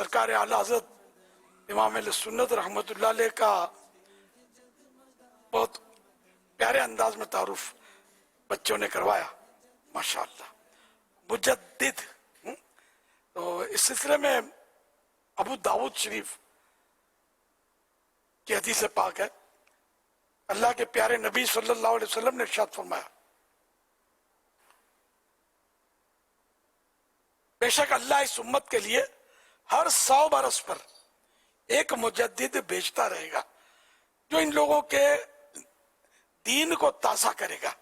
سرکار اعلی حضرت امام اہل سنت رحمۃ اللہ علیہ کا بہت پیارے انداز میں تعارف بچوں نے کروایا، ماشاءاللہ مجدد۔ تو اس سلسلے میں ابو داؤد شریف کی حدیث پاک ہے، اللہ کے پیارے نبی صلی اللہ علیہ وسلم نے ارشاد فرمایا، بے شک اللہ اس امت کے لیے ہر 100 برس پر ایک مجدد بھیجتا رہے گا جو ان لوگوں کے دین کو تازہ کرے گا۔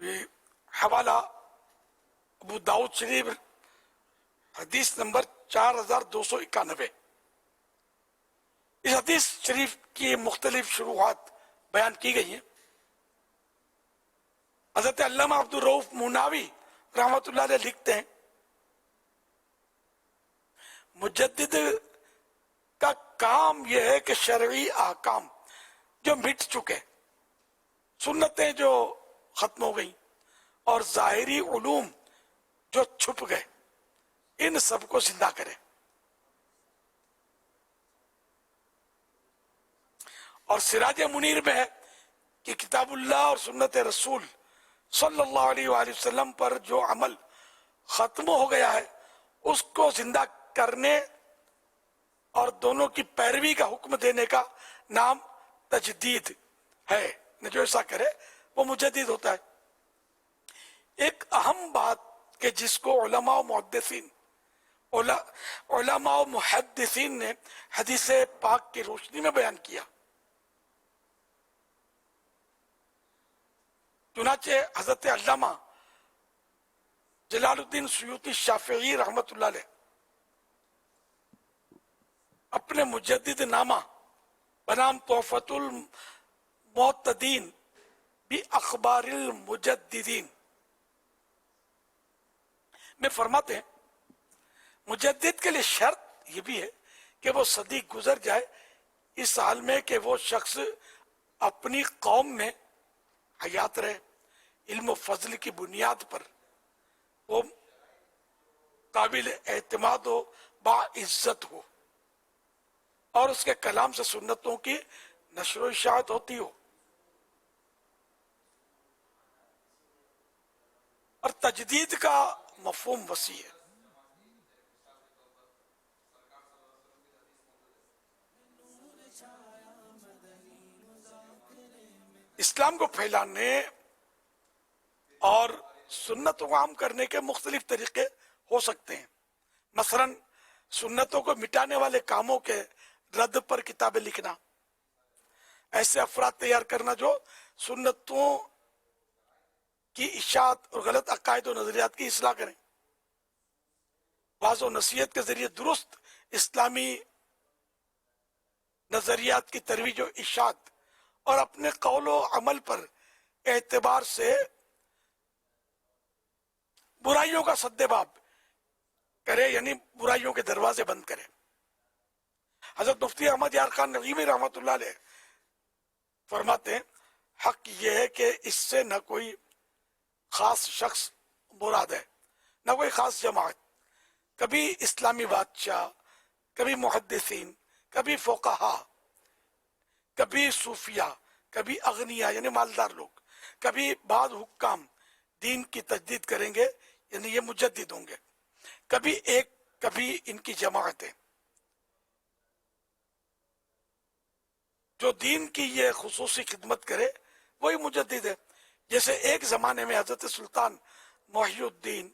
یہ حوالہ ابو داؤد شریف حدیث نمبر 4291۔ اس حدیث شریف کی مختلف شروحات بیان کی گئی ہیں۔ حضرت علامہ عبدالرؤف مناوی رحمۃ اللہ علیہ لکھتے ہیں، مجدد کا کام یہ ہے کہ شرعی احکام جو مٹ چکے، سنتیں جو ختم ہو گئیں اور ظاہری علوم جو چھپ گئے، ان سب کو زندہ کرے۔ اور سراج منیر میں ہے کہ کتاب اللہ اور سنت رسول صلی اللہ علیہ وآلہ وسلم پر جو عمل ختم ہو گیا ہے اس کو زندہ کرنے اور دونوں کی پیروی کا حکم دینے کا نام تجدید ہے۔ جو ایسا کرے وہ مجدد ہوتا ہے۔ ایک اہم بات کہ جس کو علماء و محدثین نے حدیث پاک کی روشنی میں بیان کیا، چنانچہ حضرت علامہ جلال الدین سیوطی شافعی رحمۃ اللہ علیہ اپنے مجدد نامہ بنام تحفۃ المعتدین باخبار المجددین میں فرماتے ہیں، مجدد کے لیے شرط یہ بھی ہے کہ وہ صدی گزر جائے اس حال میں کہ وہ شخص اپنی قوم میں حیات رہے، علم و فضل کی بنیاد پر وہ قابل اعتماد ہو، باعزت ہو، اور اس کے کلام سے سنتوں کی نشر و اشاعت ہوتی ہو۔ اور تجدید کا مفہوم وسیع ہے۔ اسلام کو پھیلانے اور سنت کو عام کرنے کے مختلف طریقے ہو سکتے ہیں، مثلا سنتوں کو مٹانے والے کاموں کے رد پر کتابیں لکھنا، ایسے افراد تیار کرنا جو سنتوں کی اشاعت اور غلط عقائد و نظریات کی اصلاح کریں، واضح و نصیحت کے ذریعے درست اسلامی نظریات کی ترویج و اشاعت، اور اپنے قول و عمل پر اعتبار سے برائیوں کا سدباب کرے، یعنی برائیوں کے دروازے بند کرے۔ حضرت مفتی احمد یار خان نعیمی رحمۃ اللہ علیہ فرماتے ہیں، حق یہ ہے کہ اس سے نہ کوئی خاص شخص مراد ہے، نہ کوئی خاص جماعت، کبھی اسلامی بادشاہ، کبھی محدثین، کبھی فقہا، کبھی صوفیہ، کبھی اغنیاء یعنی مالدار لوگ، کبھی بعض حکام دین کی تجدید کریں گے، یعنی یہ مجدد ہوں گے، کبھی ایک، کبھی ان کی جماعتیں، جو دین کی یہ خصوصی خدمت کرے وہی مجدد ہے۔ جیسے ایک زمانے میں حضرت سلطان محی الدین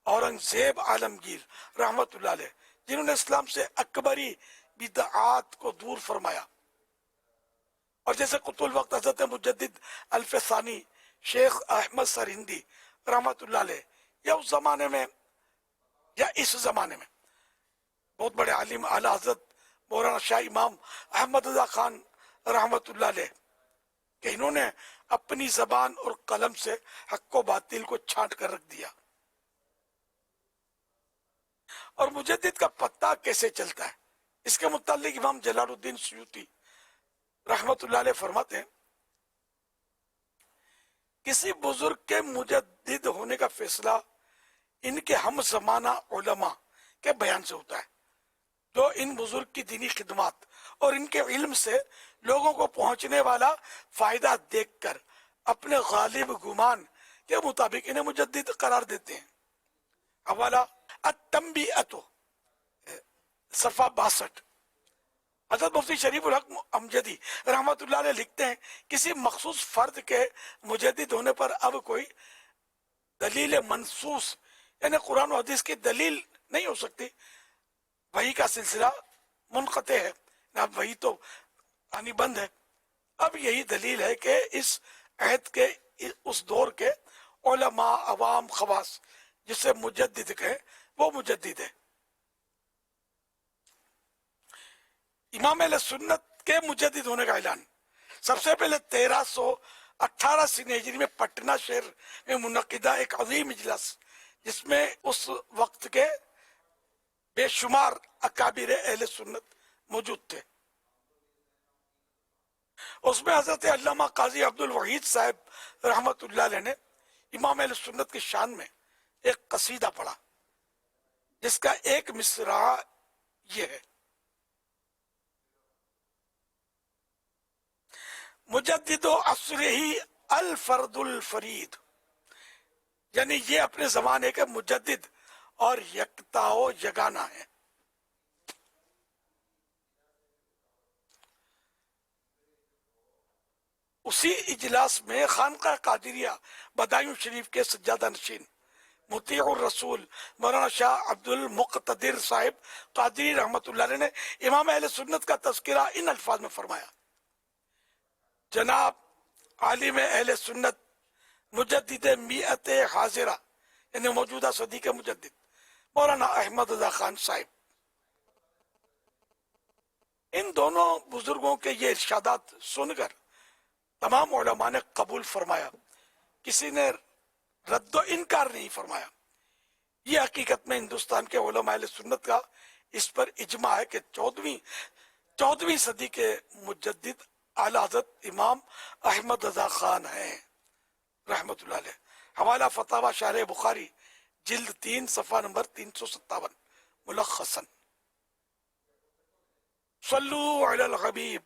اورنگزیب عالمگیر رحمت اللہ علیہ، جنہوں نے اسلام سے اکبری بدعات کو دور فرمایا، اور جیسے قطب الوقت حضرت مجدد الفسانی شیخ احمد سرہندی رحمت اللہ علیہ، یا اس زمانے میں یا اس زمانے میں بہت بڑے عالم اعلی حضرت مولانا شاہ امام احمد رضا خان رحمت اللہ علیہ، کہ انہوں نے اپنی زبان اور قلم سے حق و باطل کو چھانٹ کر رکھ دیا۔ اور مجدد کا پتہ کیسے چلتا ہے، اس کے متعلق امام جلال الدین سیوطی رحمت اللہ علیہ فرماتے ہیں، کسی بزرگ کے مجدد ہونے کا فیصلہ ان کے ہم زمانہ علماء کے بیان سے ہوتا ہے، جو ان بزرگ کی دینی خدمات اور ان کے علم سے لوگوں کو پہنچنے والا فائدہ دیکھ کر اپنے غالب گمان کے مطابق انہیں مجدد قرار دیتے ہیں۔ حوالہ التنبیہۃ، صفحہ 62۔ حضرت مفتی شریف الحق امجدی رحمۃ اللہ علیہ لکھتے ہیں، کسی مخصوص فرد کے مجدد ہونے پر اب کوئی دلیل منصوص یعنی قرآن و حدیث کی دلیل نہیں ہو سکتی، وحی کا سلسلہ منقطع ہے، اب وحی تو آنی بند ہے۔ اب یہی دلیل ہے کہ اس عہد کے اس دور کے علماء، عوام، خواص جسے مجدد کہیں وہ مجدد ہے۔ امام اہل سنت کے مجدد ہونے کا اعلان سب سے پہلے 1318 سن ہجری میں پٹنہ شہر میں منعقدہ ایک عظیم اجلاس، جس میں اس وقت کے بے شمار اکابر اہل سنت موجود تھے۔ اس میں حضرت علامہ قاضی عبد الوحید صاحب رحمت اللہ علیہ نے امام اہل سنت کی شان میں ایک قصیدہ پڑھا، جس کا ایک مصرع یہ ہے: مجدد و عصرہ الفرد الفرید، یعنی یہ اپنے زمانے کے مجدد اور یکتا و یگانہ ہیں۔ اسی اجلاس میں خانقاہ قادریہ بدایوں شریف کے سجادہ نشین مطیع الرسول مولانا شاہ عبد المقتدر صاحب قادری رحمت اللہ علیہ نے امام اہل سنت کا تذکرہ ان الفاظ میں فرمایا: جناب عالم اہل سنت مجدد میعت حاضرہ، یعنی موجودہ صدی کے مجدد مولانا احمد رضا خان صاحب۔ ان دونوں بزرگوں کے یہ ارشادات سن کر تمام علماء نے قبول فرمایا، کسی نے رد و انکار نہیں فرمایا۔ یہ حقیقت میں ہندوستان کے علماء اہل سنت کا اس پر اجماع ہے کہ 14ویں صدی کے مجدد اعلیٰ حضرت امام احمد رضا خان ہیں رحمت اللہ علیہ۔ حوالہ فتاوی شرح بخاری جلد 3 صفحہ نمبر 357 ملخصاً۔ صلو علی الحبیب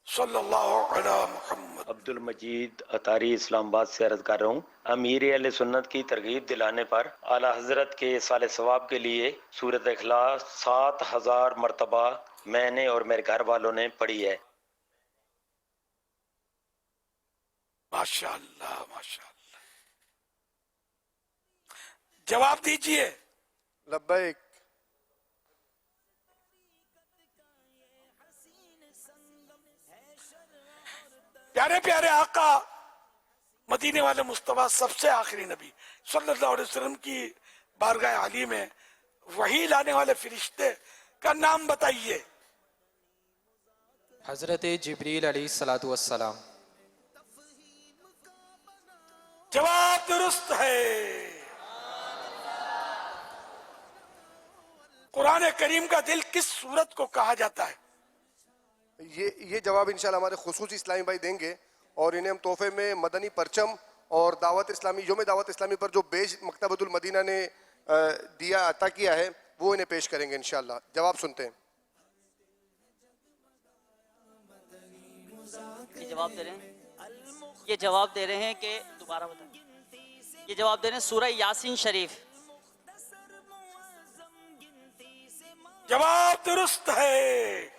صلی اللہ علی محمد۔ عبد المجید اطاری اسلام آباد سے عرض کر رہا ہوں، امیر اہل سنت کی ترغیب دلانے پر اعلیٰ حضرت کے سال ثواب کے لیے سورۃ اخلاص 7000 مرتبہ میں نے اور میرے گھر والوں نے پڑھی ہے۔ ماشاءاللہ ماشاءاللہ، جواب دیجئے۔ لبیک۔ پیارے پیارے آقا مدینے والے مصطفیٰ سب سے آخری نبی صلی اللہ علیہ وسلم کی بارگاہ عالی میں وحی لانے والے فرشتے کا نام بتائیے۔ حضرت جبریل علیہ السلام۔ جواب درست ہے۔ قرآن کریم کا دل کس سورت کو کہا جاتا ہے؟ یہ جواب انشاءاللہ ہمارے خصوصی اسلامی بھائی دیں گے، اور انہیں ہم تحفے میں مدنی پرچم اور دعوت اسلامی، یوم دعوت اسلامی پر جو بیج مکتبۃ المدینہ نے دیا عطا کیا ہے وہ انہیں پیش کریں گے انشاءاللہ۔ جواب سنتے ہیں۔ یہ جواب دے رہے ہیں کہ دوبارہ بتائیں۔ یہ جواب دے رہے ہیں سورہ یاسین شریف۔ جواب درست ہے۔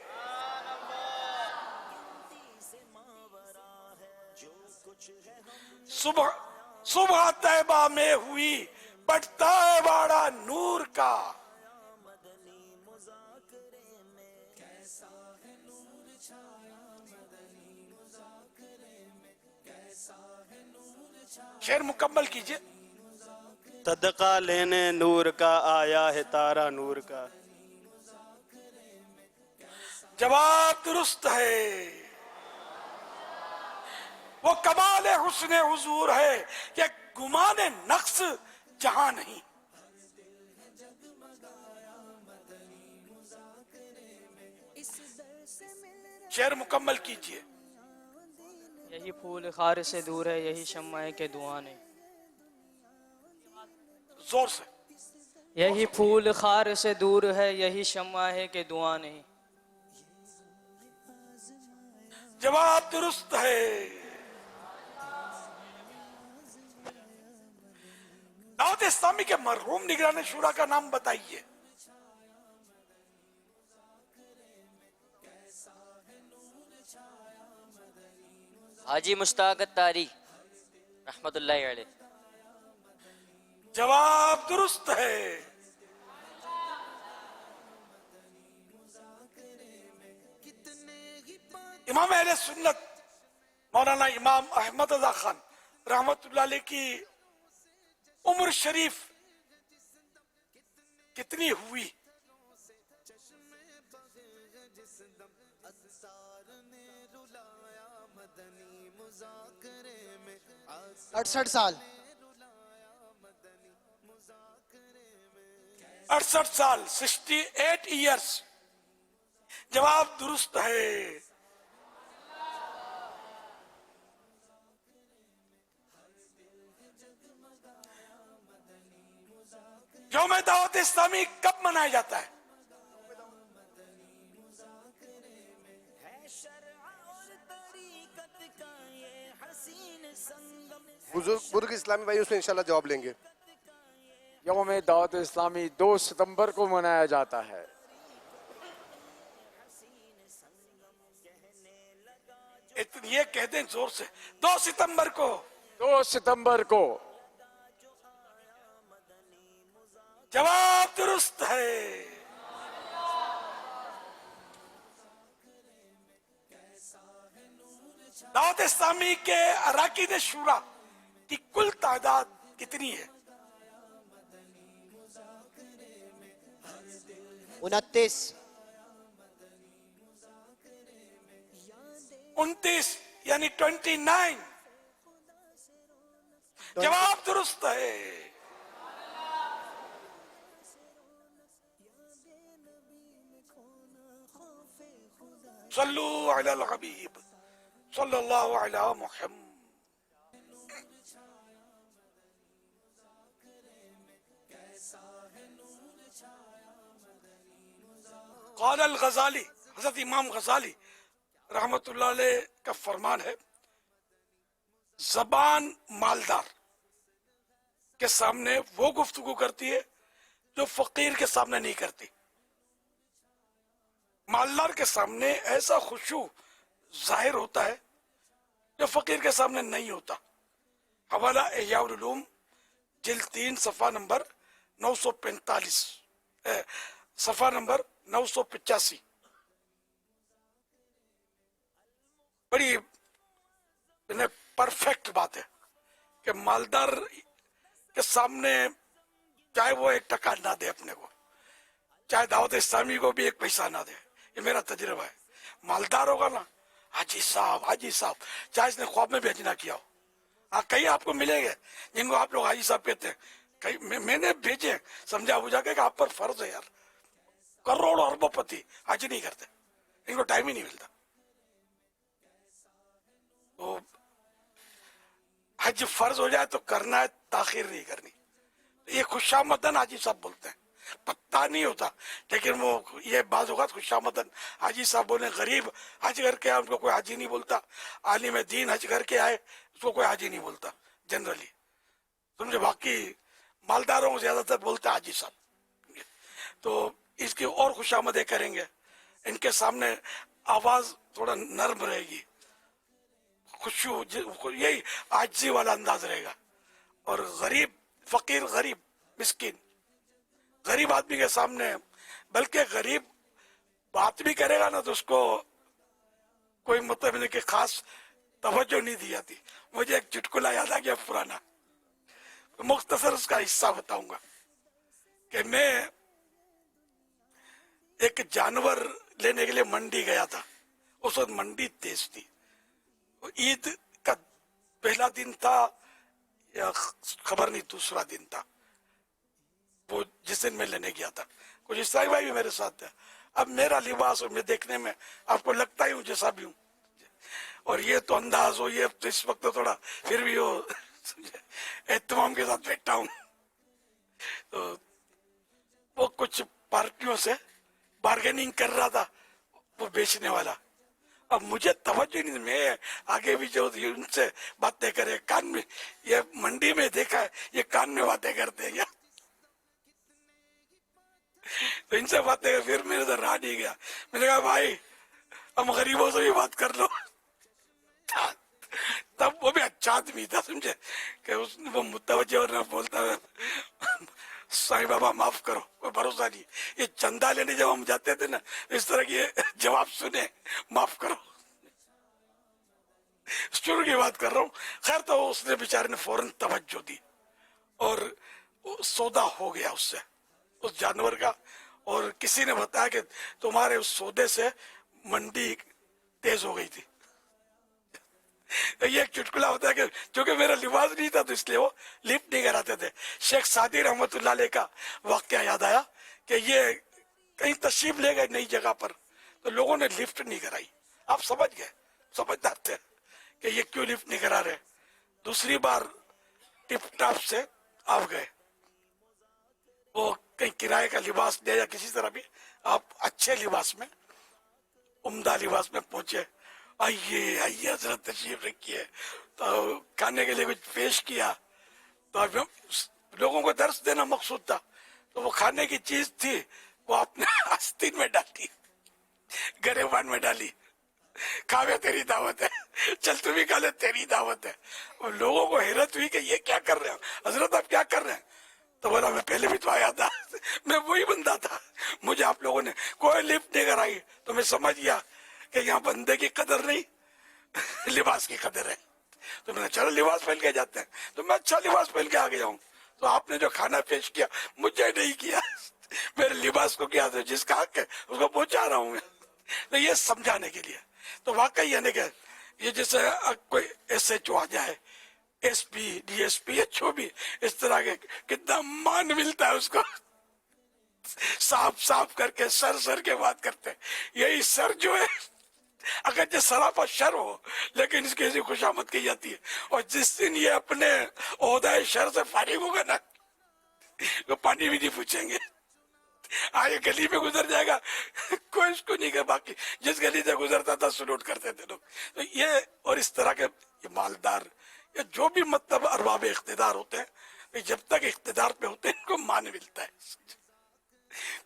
صبح طیبہ میں ہوئی بٹتا ہے باڑا نور کا۔ شعر مکمل کیجئے۔ صدقہ لینے نور کا آیا ہے تارا نور کا۔ جواب درست ہے۔ وہ کمال حسن حضور ہے کہ گمان نقص جہاں نہیں۔ شعر مکمل کیجئے۔ یہی پھول خار سے دور ہے، یہی شمع ہے کہ دعا نہیں۔ زور سے۔ یہی پھول خار سے دور ہے، یہی شمع ہے کہ دعا نہیں. جواب درست ہے. دعوت اسلامی کے مرحوم نگران شورا کا نام بتائیے. حاجی مشتاق اتاری رحمت اللہ علیہ. جواب درست ہے. امام اہل سنت مولانا امام احمد رضا خان رحمت اللہ علیہ کی عمر شریف کتنی ہوئی؟ 68 سال. 68 سال 68 ایئرس. جواب درست ہے. یوم دعوت اسلامی کب منایا جاتا ہے؟ بزرگ اسلامی بھائی اس میں انشاءاللہ جواب لیں گے. یوم دعوت اسلامی 2 ستمبر کو منایا جاتا ہے. یہ کہہ دیں زور سے 2 ستمبر کو. 2 ستمبر کو. جواب درست ہے. دعوت اسلامی کے اراکین شورا کی کل تعداد کتنی ہے؟ 29. 29 یعنی 29. جواب درست ہے. صلو علی الحبیب صلی اللہ علی محمد. قال الغزالی، حضرت امام غزالی رحمت اللہ علیہ کا فرمان ہے، زبان مالدار کے سامنے وہ گفتگو کرتی ہے جو فقیر کے سامنے نہیں کرتی. مالدار کے سامنے ایسا خشوع ظاہر ہوتا ہے جو فقیر کے سامنے نہیں ہوتا. حوالہ احیاء العلوم جلد 3 صفحہ نمبر 945 صفحہ نمبر 985. بڑی پرفیکٹ بات ہے کہ مالدار کے سامنے چاہے وہ 1 ٹکا نہ دے اپنے کو، چاہے دعوت اسلامی کو بھی 1 پیسہ نہ دے. یہ میرا تجربہ ہے. مالدار ہوگا نا، حاجی صاحب چاہے اس نے خواب میں بھی حج نہ کیا ہو. کئی آپ کو ملیں گے جن کو آپ لوگ حاجی صاحب کہتے ہیں. کئی میں نے بھیجے سمجھا بجھا کے کہ آپ پر فرض ہے یار. کروڑوں اربوں پتی حج نہیں کرتے، ان کو ٹائم ہی نہیں ملتا. تو حج فرض ہو جائے تو کرنا ہے، تاخیر نہیں کرنی. یہ خوشامدن حاجی صاحب بولتے ہیں، پتہ نہیں ہوتا، لیکن وہ یہ بعض اوقات خوشامدن حاجی صاحب بولے. غریب حج کر کے آئے ان کو کوئی حاجی نہیں بولتا. عالم دین حج کر کے آئے اس کو کوئی حاجی نہیں بولتا جنرلی. سمجھے؟ باقی مالداروں کو زیادہ تر بولتا حاجی صاحب. تو اس کی اور خوشامدیں کریں گے. ان کے سامنے آواز تھوڑا نرم رہے گی، خشوع، یہی عاجزی والا انداز رہے گا. اور غریب، فقیر، غریب، مسکین، غریب آدمی کے سامنے، بلکہ غریب بات بھی کرے گا نا تو اس کو کوئی مطلب نہیں کہ خاص توجہ نہیں دی جاتی. مجھے ایک چٹکلا یاد آ گیا پرانا، مختصر اس کا حصہ بتاؤں گا کہ میں ایک جانور لینے کے لیے منڈی گیا تھا. اس وقت منڈی تیز تھی. عید کا پہلا دن تھا یا خبر نہیں دوسرا دن تھا وہ جس دن میں لینے گیا تھا. کچھ اسلامی بھائی بھی میرے ساتھ تھے. اب میرا لباس اور میں دیکھنے میں آپ کو لگتا ہی ہوں جیسا بھی ہوں، اور یہ تو انداز ہو، یہ تو اس وقت تھوڑا پھر بھی ہو اہتمام کے ساتھ بیٹھا ہوں. تو وہ کچھ پارٹیوں سے بارگیننگ کر رہا تھا وہ بیچنے والا. اب مجھے توجہ نہیں, میں آگے بھی جو ان سے باتیں کرے کان میں, یہ منڈی میں دیکھا ہے یہ کان میں باتیں کرتے ہیں کیا, تو ان سے باتیں کر. پھر میرے ادھر راہ نہیں گیا, میں نے کہا بھائی ہم غریبوں سے بھی بات کر لو. تب وہ بھی اچھا آدمی تھا سمجھے کہ اس نے وہ متوجہ اور نہ بولتا ہے سائیں بابا معاف کرو, کوئی بھروسہ نہیں. یہ چندہ لینے جب ہم جاتے تھے نا اس طرح کی جواب سنے معاف کرو. شروع کی بات کر رہا ہوں. خیر تو اس نے بیچارے نے فوراً توجہ دی اور سودا ہو گیا اس سے, اس جانور کا. اور کسی نے بتایا کہ تمہارے اس سودے سے منڈی تیز ہو گئی تھی. یہ ایک چٹکلا ہوتا ہے کہ چونکہ میرا لباس نہیں تھا تو اس لیے وہ لفٹ نہیں کراتے تھے. شیخ سعدی رحمت اللہ علیہ کا واقعہ یاد آیا کہ یہ کہیں تشریف لے گئے نئی جگہ پر تو لوگوں نے لفٹ نہیں کرائی. آپ سمجھ گئے, سمجھدار تھے کہ یہ کیوں لفٹ نہیں کرا رہے. دوسری بار ٹپ ٹاپ سے آپ گئے, وہ کہیں کرائے کا لباس دیا یا کسی طرح بھی آپ اچھے لباس میں عمدہ لباس میں پہنچے. آئیے آئیے حضرت تشریف رکھیے, تو کھانے کے لیے کچھ پیش کیا. تو اب لوگوں کو درس دینا مقصود تھا, تو وہ کھانے کی چیز تھی وہ آپ نے آستین میں ڈالی, گریبان میں ڈالی. کھاوے تیری دعوت ہے, چل تو بھی کھا لے تیری دعوت ہے. اور لوگوں کو حیرت ہوئی کہ یہ کیا کر رہے ہیں حضرت, آپ کیا کر رہے ہیں؟ تو بولا میں پہلے بھی تو آیا تھا, میں وہی بندہ تھا, مجھے آپ لوگوں نے کوئی لفٹ نہیں کرائی. تو میں سمجھ گیا کہ یہاں بندے کی قدر نہیں لباس کی قدر ہے. تو میں نے چلو لباس پہن کے جاتے ہیں. تو میں اچھا لباس پہن کے آ گیا ہوں. تو آپ نے جو کھانا پیش کیا مجھے نہیں کیا, میرے لباس کو کیا, تو جس کا حق ہے اس کو پہنچا رہا ہوں میں. تو یہ سمجھانے کے لیے تو واقعی یعنی کہ یہ جیسے کوئی ایس ایچ او آ جائے, S P D S P H O بھی, اس طرح کے کتنا مان ملتا ہے اس کو. صاف صاف کر کے سر کے بات کرتے. یہی سر جو ہے اگر جو سراپا شر ہو لیکن اس کی ایسی خوشامد کی جاتی ہے. اور جس دن یہ اپنے عہدہ شر سے فارغ ہوگا نا تو پانی بھی نہیں پوچھیں گے. آگے گلی میں گزر جائے گا کوئی اس کو نہیں کہ باقی جس گلی سے گزرتا تھا سلوٹ کرتے تھے لوگ. تو یہ اور اس طرح کے یہ مالدار یا جو بھی مطلب ارباب اقتدار ہوتے ہیں جب تک اقتدار پہ ہوتے ہیں ان کو مان ملتا ہے.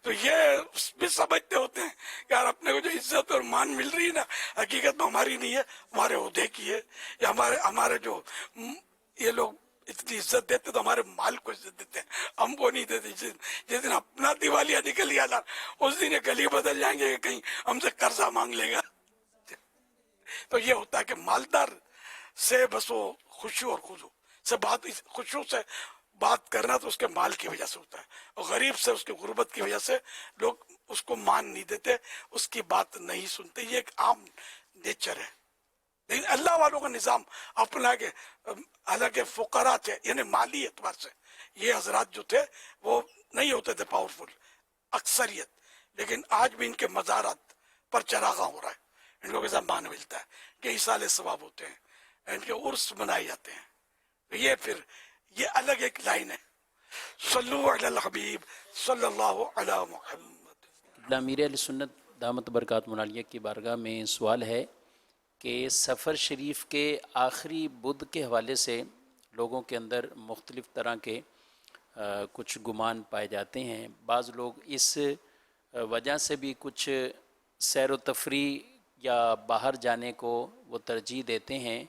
تو یہ بھی سمجھتے ہوتے ہیں کہ یار اپنے کو جو عزت اور مان مل رہی ہے نا حقیقت میں ہماری نہیں ہے, ہمارے عہدے کی ہے, یا ہمارے جو یہ لوگ اتنی عزت دیتے تو ہمارے مال کو عزت دیتے ہیں, ہم کو نہیں دیتے. جس دن اپنا دیوالیہ نکل گیا نا اس دن یہ گلی بدل جائیں گے کہ کہیں ہم سے قرضہ مانگ لے گا. تو یہ ہوتا ہے کہ مالدار سے بس وہ خوشی اور خوشو سے بات کرنا تو اس کے مال کی وجہ سے ہوتا ہے, اور غریب سے اس کی غربت کی وجہ سے لوگ اس کو مان نہیں دیتے, اس کی بات نہیں سنتے. یہ ایک عام نیچر ہے. لیکن اللہ والوں کا نظام اپنا کہ حالانکہ فقراء تھے یعنی مالی اعتبار سے یہ حضرات جو تھے وہ نہیں ہوتے تھے پاورفل اکثریت, لیکن آج بھی ان کے مزارات پر چراغاں ہو رہا ہے, ان کو ایسا مان ملتا ہے کہ ایصال ثواب ہوتے ہیں, ان کے عرس منائے جاتے ہیں. یہ پھر یہ الگ ایک لائن ہے. صلو علی الحبیب صلی اللہ علی محمد. امیر اہل سنت دامت برکات العالیہ کی بارگاہ میں سوال ہے کہ سفر شریف کے آخری بدھ کے حوالے سے لوگوں کے اندر مختلف طرح کے کچھ گمان پائے جاتے ہیں. بعض لوگ اس وجہ سے بھی کچھ سیر و تفریح یا باہر جانے کو وہ ترجیح دیتے ہیں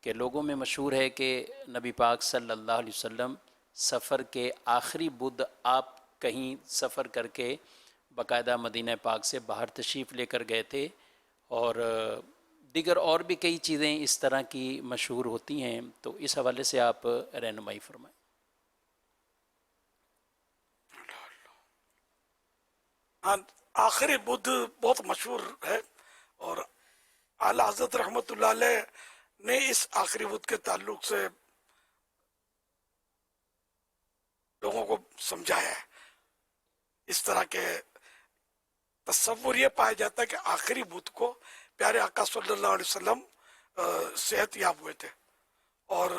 کہ لوگوں میں مشہور ہے کہ نبی پاک صلی اللہ علیہ وسلم سفر کے آخری بدھ آپ کہیں سفر کر کے باقاعدہ مدینہ پاک سے باہر تشریف لے کر گئے تھے, اور دیگر اور بھی کئی چیزیں اس طرح کی مشہور ہوتی ہیں. تو اس حوالے سے آپ رہنمائی فرمائیں. آخری بدھ بہت مشہور ہے, اور اعلیٰ حضرت رحمت اللہ علیہ نے اس آخری بدھ کے تعلق سے لوگوں کو سمجھایا ہے. اس طرح کے تصور یہ پایا جاتا ہے کہ آخری بدھ کو پیارے آقا صلی اللہ علیہ وسلم صحت یاب ہوئے تھے اور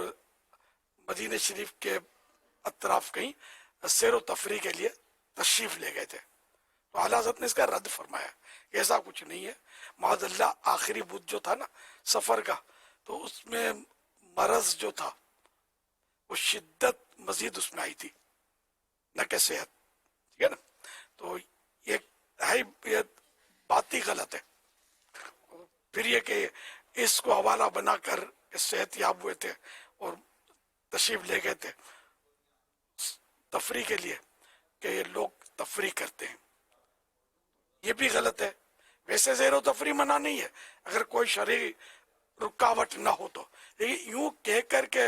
مدینہ شریف کے اطراف کہیں سیر و تفریح کے لیے تشریف لے گئے تھے. تو اعلیٰ حضرت نے اس کا رد فرمایا ایسا کچھ نہیں ہے. معاذ اللہ آخری بدھ جو تھا نا سفر کا, تو اس میں مرض جو تھا وہ شدت مزید اس میں آئی تھی نہ کہ صحت. ٹھیک ہے نا, تو یہ بات ہی غلط ہے. پھر یہ کہ اس کو حوالہ بنا کر صحت یاب ہوئے تھے اور تشریف لے گئے تھے تفریح کے لیے, کہ یہ لوگ تفریح کرتے ہیں, یہ بھی غلط ہے. ویسے زیر و تفریح منع نہیں ہے اگر کوئی شرعی رکاوٹ نہ ہو تو, لیکن یوں کہہ کر کے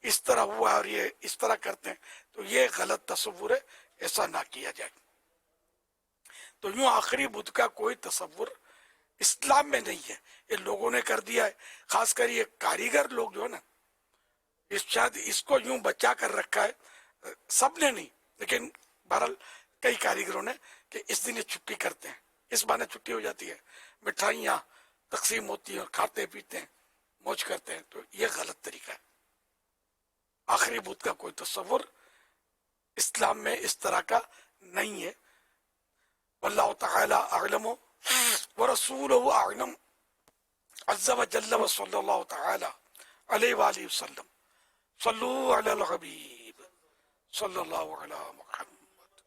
اس طرح ہوا اور یہ اس طرح کرتے ہیں تو یہ غلط تصور ہے, ایسا نہ کیا جائے. تو یوں آخری بدھ کا کوئی تصور اسلام میں نہیں ہے, یہ لوگوں نے کر دیا ہے. خاص کر یہ کاریگر لوگ جو ہے نا, شاید اس کو یوں بچا کر رکھا ہے, سب نے نہیں لیکن بہرحال کئی کاریگروں نے, کہ اس دن یہ چھٹی کرتے ہیں, اس بہانے چھٹی ہو جاتی ہے, مٹھائیاں تقسیم ہوتی ہیں اور کھاتے پیتے ہیں, موج کرتے ہیں. تو یہ غلط طریقہ ہے. آخری بدھ کا کوئی تصور اسلام میں اس طرح کا نہیں ہے. واللہ تعالی اعلم ورسولہ اعلم عز وجل وصلی اللہ تعالی علیہ وآلہ وسلم. صلو علی الحبیب صلی اللہ علی محمد.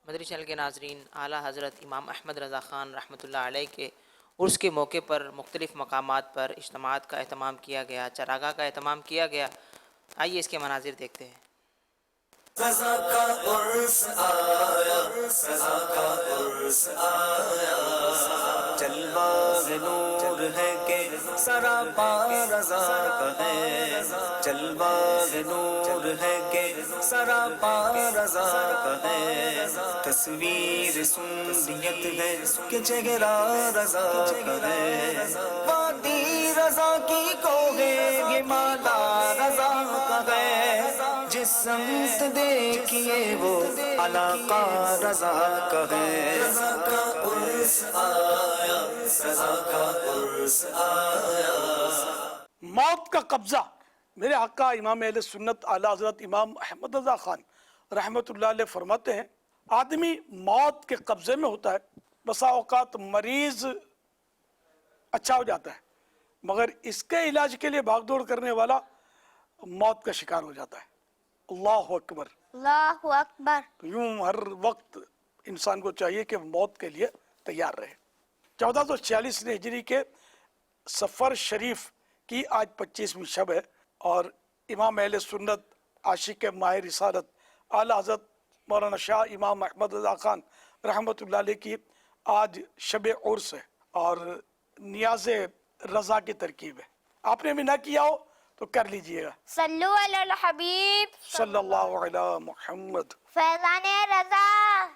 مدری چینل کے ناظرین, اعلیٰ حضرت امام احمد رضا خان رحمۃ اللہ علیہ کے عرس کے موقع پر مختلف مقامات پر اجتماعات کا اہتمام کیا گیا, چراگاہ کا اہتمام کیا گیا. آئیے اس کے مناظر دیکھتے ہیں. رضا کا عرس آیا, رضا کا عرس آیا, جلوہ نور ہے کہ سراپا رضا کا ہے, جلوہ نور ہے کہ سراپا رضا کا ہے, تصویر سنیت ہے کہ چہرہ رضا کا ہے, وادی رضا کی کوہ یہ مالا رضا کا ہے, جس سمت دیکھیے وہ علاقہ رضا کا ہے. رضا کا عرس آیا, رضا کا عرس آیا. موت کا قبضہ میرے آقا امام اہل سنت اعلیٰ حضرت امام احمد رضا خان رحمۃ اللہ علیہ فرماتے ہیں, آدمی موت کے قبضے میں ہوتا ہے. بسا اوقات مریض اچھا ہو جاتا ہے مگر اس کے علاج کے لیے بھاگ دوڑ کرنے والا موت کا شکار ہو جاتا ہے. اللہ اکبر, اللہ اکبر. تو یوں ہر وقت انسان کو چاہیے کہ موت کے لیے تیار رہے. 1446 ہجری کے سفر شریف کی آج 25ویں شب ہے اور امام اہل سنت عاشق ماہ رسالت اعلیٰ حضرت مولانا شاہ امام احمد رضا خان رحمۃ اللہ علیہ کی آج شب عرس ہے اور نیاز رضا کی ترکیب ہے. آپ نے بھی نہ کیا ہو تو کر لیجئے گا. صلو علی الحبیب صلی اللہ علی محمد. فیضان رضا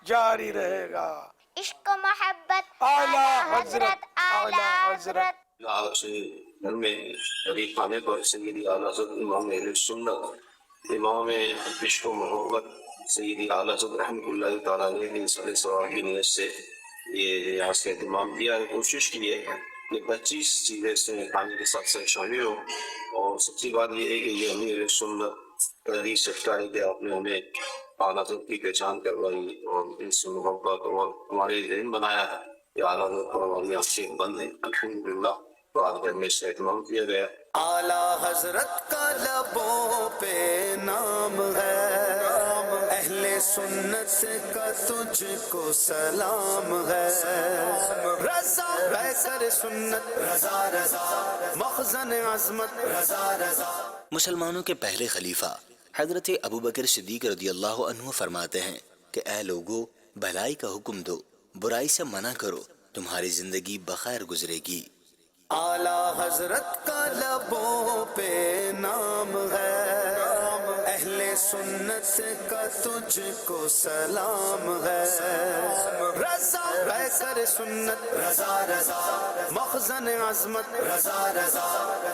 جاری رہے گا. عشق و محبت اعلیٰ حضرت اعلیٰ حضرت. آج گھر میں شریف خانے پر سیدی اعلیٰ حضرت امام اہل سنت امام عشق و محبت سیدی اعلیٰ حضرت رحمۃ اللہ تعالیٰ علیہ صلی ثواب کی نیت سے یہ ریاض کا اہتمام کیا ہے. کوشش کی ہے کہ 25 چیزیں اس میں کھانے کے ساتھ ساتھ شامل ہو. اور سب سے بات یہ ہے کہ یہ امیر سنت کا حدیث سچتا ہے کہ آپ نے ہمیں اعلیٰ حضرت کی پہچان کروائی اور اس محبت اور ہمارے ذہن بنایا ہے کہ اعلیٰ حضرت اور ہماری آنکھیں بند ہیں. الحمدللہ تو آج گھر میں اس کا اہتمام کیا گیا. اعلیٰ حضرت کا لبوں پہ نام ہے, اہل سنت کا تجھ کو سلام ہے. رضا رہ کر سنت رضا رضا, مخزن عظمت رضا رضا. مسلمانوں کے پہلے خلیفہ حضرت ابوبکر صدیق رضی اللہ عنہ فرماتے ہیں کہ اے لوگو, بھلائی کا حکم دو, برائی سے منع کرو, تمہاری زندگی بخیر گزرے گی. اعلیٰ حضرت کا لبوں پہ نام ہے, اہل سنت کا تجھ کو سلام ہے. رضا رہ کر سنت رضا رضا, مخزن عظمت رضا رضا,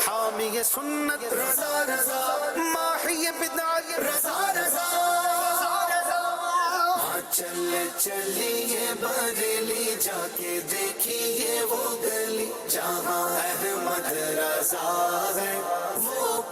حامی سنت رضا رضا, ماحی بدعت رضا رضا. چل چلیے بریلی جا کے دیکھیے وہ گلی جہاں احمد رضا ہے وہ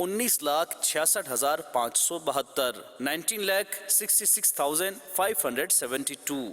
19,66,572 19,66,572।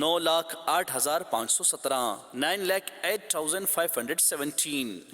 9,08,517 9,08,517।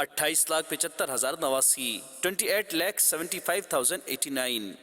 28,75,089 28,75,089।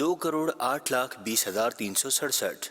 2,08,20,367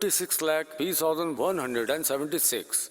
14,56,20,176।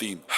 3,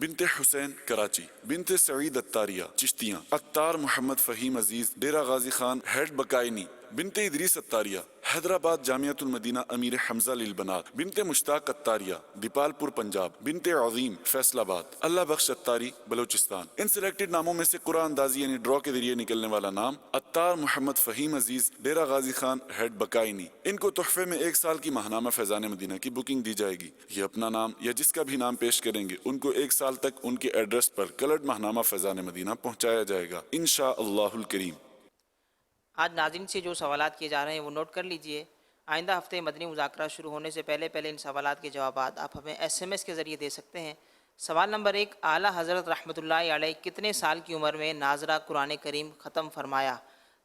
بنت حسین کراچی، بنت سعید اتاریہ چشتیاں، اتار محمد فہیم عزیز ڈیرہ غازی خان ہیڈ بکائنی، بنت ادریس اتاریہ حیدرآباد جامعۃ المدینہ امیر حمزہ للبنات، بنت مشتاق اتاریہ دیپال پور پنجاب، بنت عظیم فیصل آباد، اللہ بخش اتاری بلوچستان۔ ان سلیکٹڈ ناموں میں سے قرآن اندازی یعنی ڈرا کے ذریعے نکلنے والا نام اتار محمد فہیم عزیز ڈیرہ غازی خان ہیڈ بکائنی، ان کو تحفے میں 1 سال کی ماہنامہ فیضان مدینہ کی بکنگ دی جائے گی۔ یہ اپنا نام یا جس کا بھی نام پیش کریں گے ان کو 1 سال تک ان کے ایڈریس پر کلرڈ ماہنامہ فیضان مدینہ پہنچایا جائے گا انشاءاللہ الکریم۔ آج ناظرین سے جو سوالات کیے جا رہے ہیں وہ نوٹ کر لیجئے۔ آئندہ ہفتے مدنی مذاکرہ شروع ہونے سے پہلے ان سوالات کے جوابات آپ ہمیں SMS کے ذریعے دے سکتے ہیں۔ سوال نمبر 1، اعلیٰ حضرت رحمۃ اللہ علیہ کتنے سال کی عمر میں ناظرہ قرآن کریم ختم فرمایا؟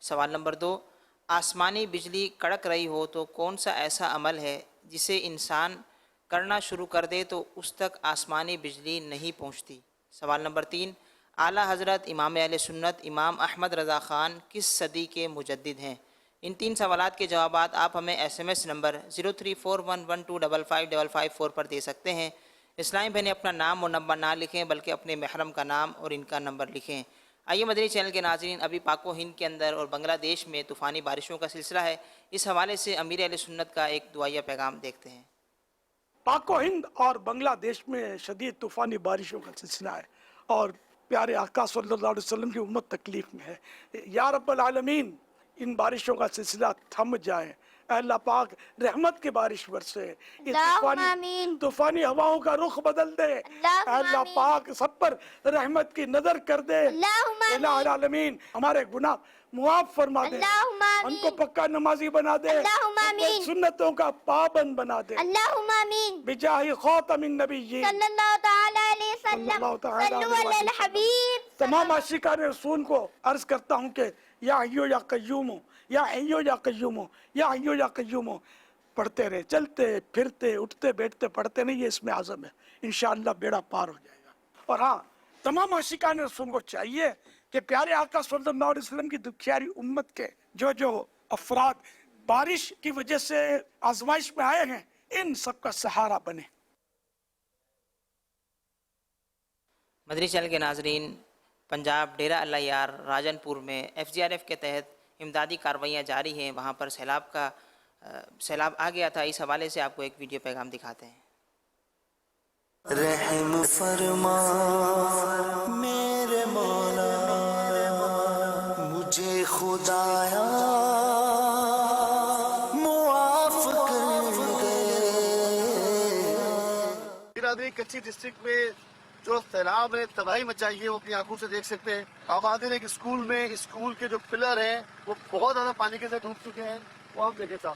سوال نمبر 2، آسمانی بجلی کڑک رہی ہو تو کون سا ایسا عمل ہے جسے انسان کرنا شروع کر دے تو اس تک آسمانی بجلی نہیں پہنچتی؟ سوال نمبر 3، اعلیٰ حضرت امام اہل سنت امام احمد رضا خان کس صدی کے مجدد ہیں؟ ان 3 سوالات کے جوابات آپ ہمیں SMS نمبر 0341125555 پر دے سکتے ہیں۔ اسلامی بہنیں اپنا نام اور نمبر نہ لکھیں بلکہ اپنے محرم کا نام اور ان کا نمبر لکھیں۔ آئیے مدنی چینل کے ناظرین، ابھی پاک و ہند کے اندر اور بنگلہ دیش میں طوفانی بارشوں کا سلسلہ ہے، اس حوالے سے امیر اہل سنت کا ایک دعائیہ پیغام دیکھتے ہیں۔ پاک و ہند اور بنگلہ دیش میں شدید طوفانی بارشوں کا سلسلہ ہے اور پیارے آقا صلی اللہ علیہ وسلم کی امت تکلیف میں ہے۔ یا رب العالمین ان بارشوں کا سلسلہ تھم جائے، اے اللہ پاک رحمت کی بارش برسے، اس طوفانی ہواؤں کا رخ بدل دے، اے اللہ پاک سب پر رحمت کی نظر کر دے، الہ العالمین ہمارے گناہ معاف فرما دے، ان کو پکا نمازی بنا دے، سنتوں کا پابند بنا دے، بجاہ خاتم النبیین صلی اللہ تعالی علیہ وسلم۔ تمام عاشقان رسول کو عرض کرتا ہوں کہ یا حیو یا قیوم، یا حیو یا قیوم، یا حیو یا قیوم پڑھتے رہے، چلتے پھرتے اٹھتے بیٹھتے پڑھتے نہیں، یہ اس میں اعظم ہے، انشاءاللہ بیڑا پار ہو جائے گا۔ اور ہاں تمام عاشقان رسول کو چاہیے کہ پیارے آقا صلی اللہ علیہ وسلم کی دکھیاری امت کے جو افراد بارش کی وجہ سے آزمائش میں آئے ہیں ان سب کا سہارا بنے۔ مدنی چینل کے ناظرین، پنجاب ڈیرہ اللہ یار راجن پور میں FGRF کے تحت امدادی کاروائیاں جاری ہیں، وہاں پر سیلاب آ گیا تھا، اس حوالے سے آپ کو ایک ویڈیو پیغام دکھاتے ہیں۔ رحم فرما میرے مولا مجھے خدایا معاف کر دے۔ کچھی ڈسٹرکٹ میں جو سیلاب نے تباہی مچائی ہے وہ اپنی آنکھوں سے دیکھ سکتے ہیں۔ آپ آتے ہیں کہ اسکول کے جو پلر ہیں وہ بہت زیادہ پانی کے ساتھ ڈوب چکے ہیں، وہ آپ دیکھیں صاحب۔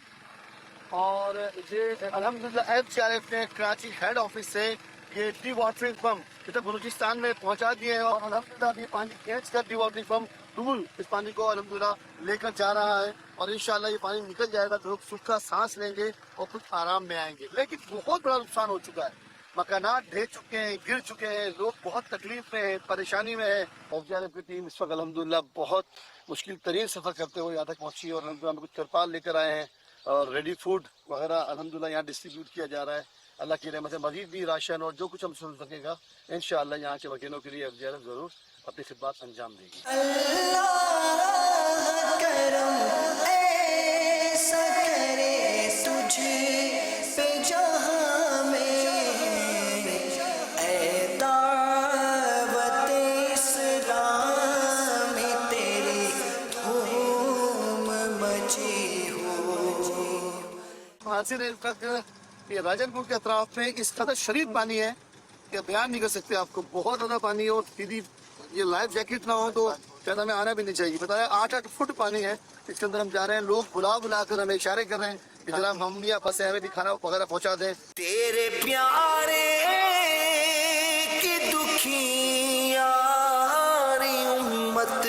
اور یہ الحمدللہ FGRF نے کراچی ہیڈ آفس سے یہ ڈی واٹرنگ پمپ ادھر بلوچستان میں پہنچا دیے ہیں، اور الحمدللہ یہ پانی کھینچ کر ڈی واٹرنگ پمپ دور اس پانی کو الحمدللہ لے کر جا رہا ہے، اور انشاءاللہ یہ پانی نکل جائے گا تو لوگ سکھا سانس لیں گے اور کچھ آرام میں آئیں گے۔ لیکن بہت بڑا نقصان ہو چکا ہے، مکانات ڈھہ چکے ہیں، گر چکے ہیں، لوگ بہت تکلیف میں ہیں، پریشانی میں ہیں۔ FGRF کی ٹیم اس وقت الحمدللہ بہت مشکل ترین سفر کرتے ہوئے یہاں تک پہنچی ہے، اور الحمدللہ ہم کچھ ترپال لے کر آئے ہیں اور ریڈی فوڈ وغیرہ الحمدللہ یہاں ڈسٹریبیوٹ کیا جا رہا ہے۔ اللہ کی رحمت سے مزید بھی راشن اور جو کچھ ہم سن سکے گا انشاءاللہ یہاں کے وکیلوں کے لیے FGRF ضرور اپنی خدمات انجام دے گی۔ اللہ کرم ایسا کرے تجھ پہ جہاں میں، اے دعوت اسلام میں تیری دھوم مچی ہو۔ حاصل ہے اس کا کہ یہ راجن پور کے اطراف میں اس قدر شدید پانی ہے کہ بیان نہیں کر سکتے آپ کو، بہت زیادہ پانی ہے، اور سیدھی یہ لائف جیکٹ نہ ہو تو شاید ہمیں آنا بھی نہیں چاہیے۔ بتایا 8 فٹ پانی ہے اس کے اندر ہم جا رہے ہیں، لوگ بلا کر ہمیں اشارے کر رہے ہیں کہ جناب ہم بھی پھنسے ہیں، ہمیں بھی کھانا وغیرہ پہنچا دیں۔ تیرے پیارے کی دکھیاری امت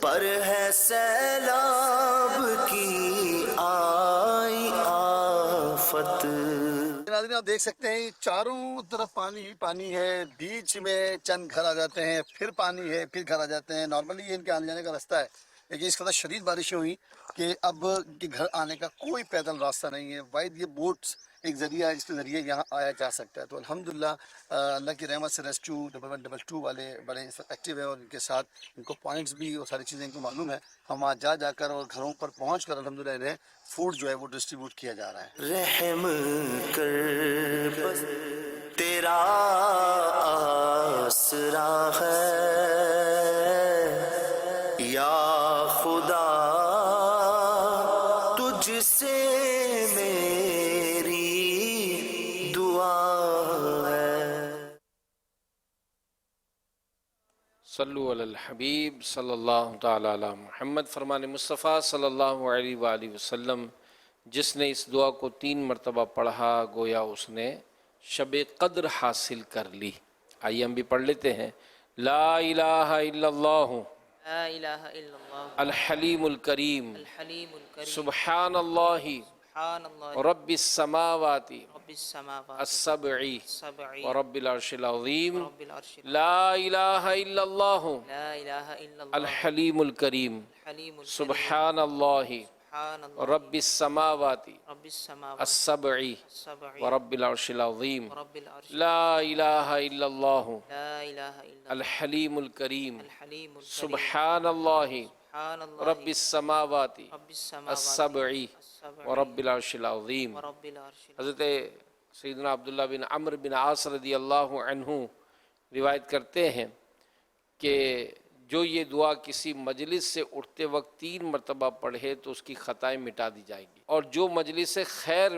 پر ہے سیلاب کی آئی آفت۔ ناظرین آپ دیکھ سکتے ہیں چاروں طرف پانی ہی پانی ہے، بیچ میں چند گھر آ جاتے ہیں، پھر پانی ہے، پھر گھر آ جاتے ہیں۔ نارملی یہ ان کے آنے جانے کا راستہ ہے، لیکن اس قدر شدید بارشیں ہوئی کہ اب کے گھر آنے کا کوئی پیدل راستہ نہیں ہے۔ واحد یہ بوٹس ایک ذریعہ ہے جس کے ذریعے یہاں آیا جا سکتا ہے. تو الحمدللہ اللہ کی رحمت سے ریسکیو 112 والے بڑے ایکٹیو ہیں اور ان کے ساتھ ان کو پوائنٹس بھی اور ساری چیزیں ان کو معلوم ہے. ہم وہاں جا کر اور گھروں پر پہنچ کر الحمدللہ انہیں فوڈ جو ہے وہ ڈسٹریبیوٹ کیا جا رہا ہے. رحم کر بس تیرا آسرا ہے یا خدا تجھ سے میری دعا ہے. صلو علی الحبیب صلی اللہ تعالی علی محمد. فرمان مصطفیٰ صلی اللہ علیہ وآلہ وسلم جس نے اس دعا کو 3 مرتبہ پڑھا گویا اس نے شب قدر حاصل کر لی. آئیے ہم بھی پڑھ لیتے ہیں. لا الہ الا اللہ لا الہ الا اللہ الحلیم الکریم الحلیم الکریم سبحان اللہ سبحان اللہ رب السماوات رب السماوات السبع السبع ورب العرش العظیم. رب العرش لا الہ الا اللہ لا الہ الا اللہ الحلیم الکریم الحلیم الکریم سبحان اللہ سبحان اللہ رب السماوات رب السماوات السبع السبع ورب العرش العظیم. ورب العرش لا الہ الا اللہ لا الہ الا الحلیم الکریم الحلیم الکریم سبحان اللہ سبحان اللہ رب السماوات رب السماوات السبع السبع ورب العرش العظیم. ورب العرش حضرت سیدنا عبداللہ بن عمرو بن عاص رضی اللہ عنہ روایت کرتے ہیں کہ جو یہ دعا کسی مجلس سے اٹھتے وقت 3 مرتبہ پڑھے تو اس کی خطائیں مٹا دی جائیں گی، اور جو مجلس خیر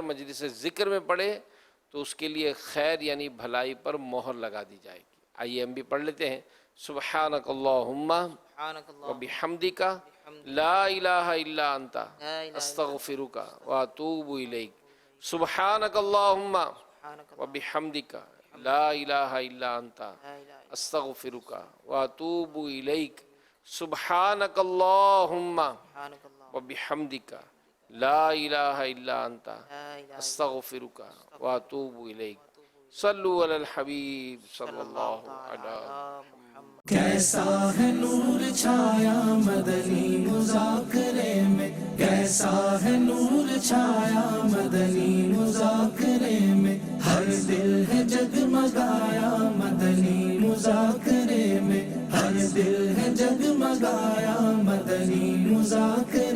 مجلس ذکر میں پڑھے تو اس کے لیے خیر یعنی بھلائی پر مہر لگا دی جائے گی. آئیے ہم بھی پڑھ لیتے ہیں. سبحانک اللہم وبحمدک لا الہ الا انت استغفرک واتوب الیک. سبحانک اللہم وبحمدک لا الہ الا انت استغفرک واتوب الیک. سبحانک اللہم وبحمدک لا الہ الا انت استغفرک واتوب الیک. صلو علی الحبیب صلی اللہ علیہ وسلم. کیسا ہے نور چھایا مدنی مذاکرے میں، کیسا ہے نور چھایا مدنی مذاکرے میں، ہر دل ہے جگمگایا مدنی مذاکرے میں، ہر دل ہے جگمگایا مدنی مذاکرے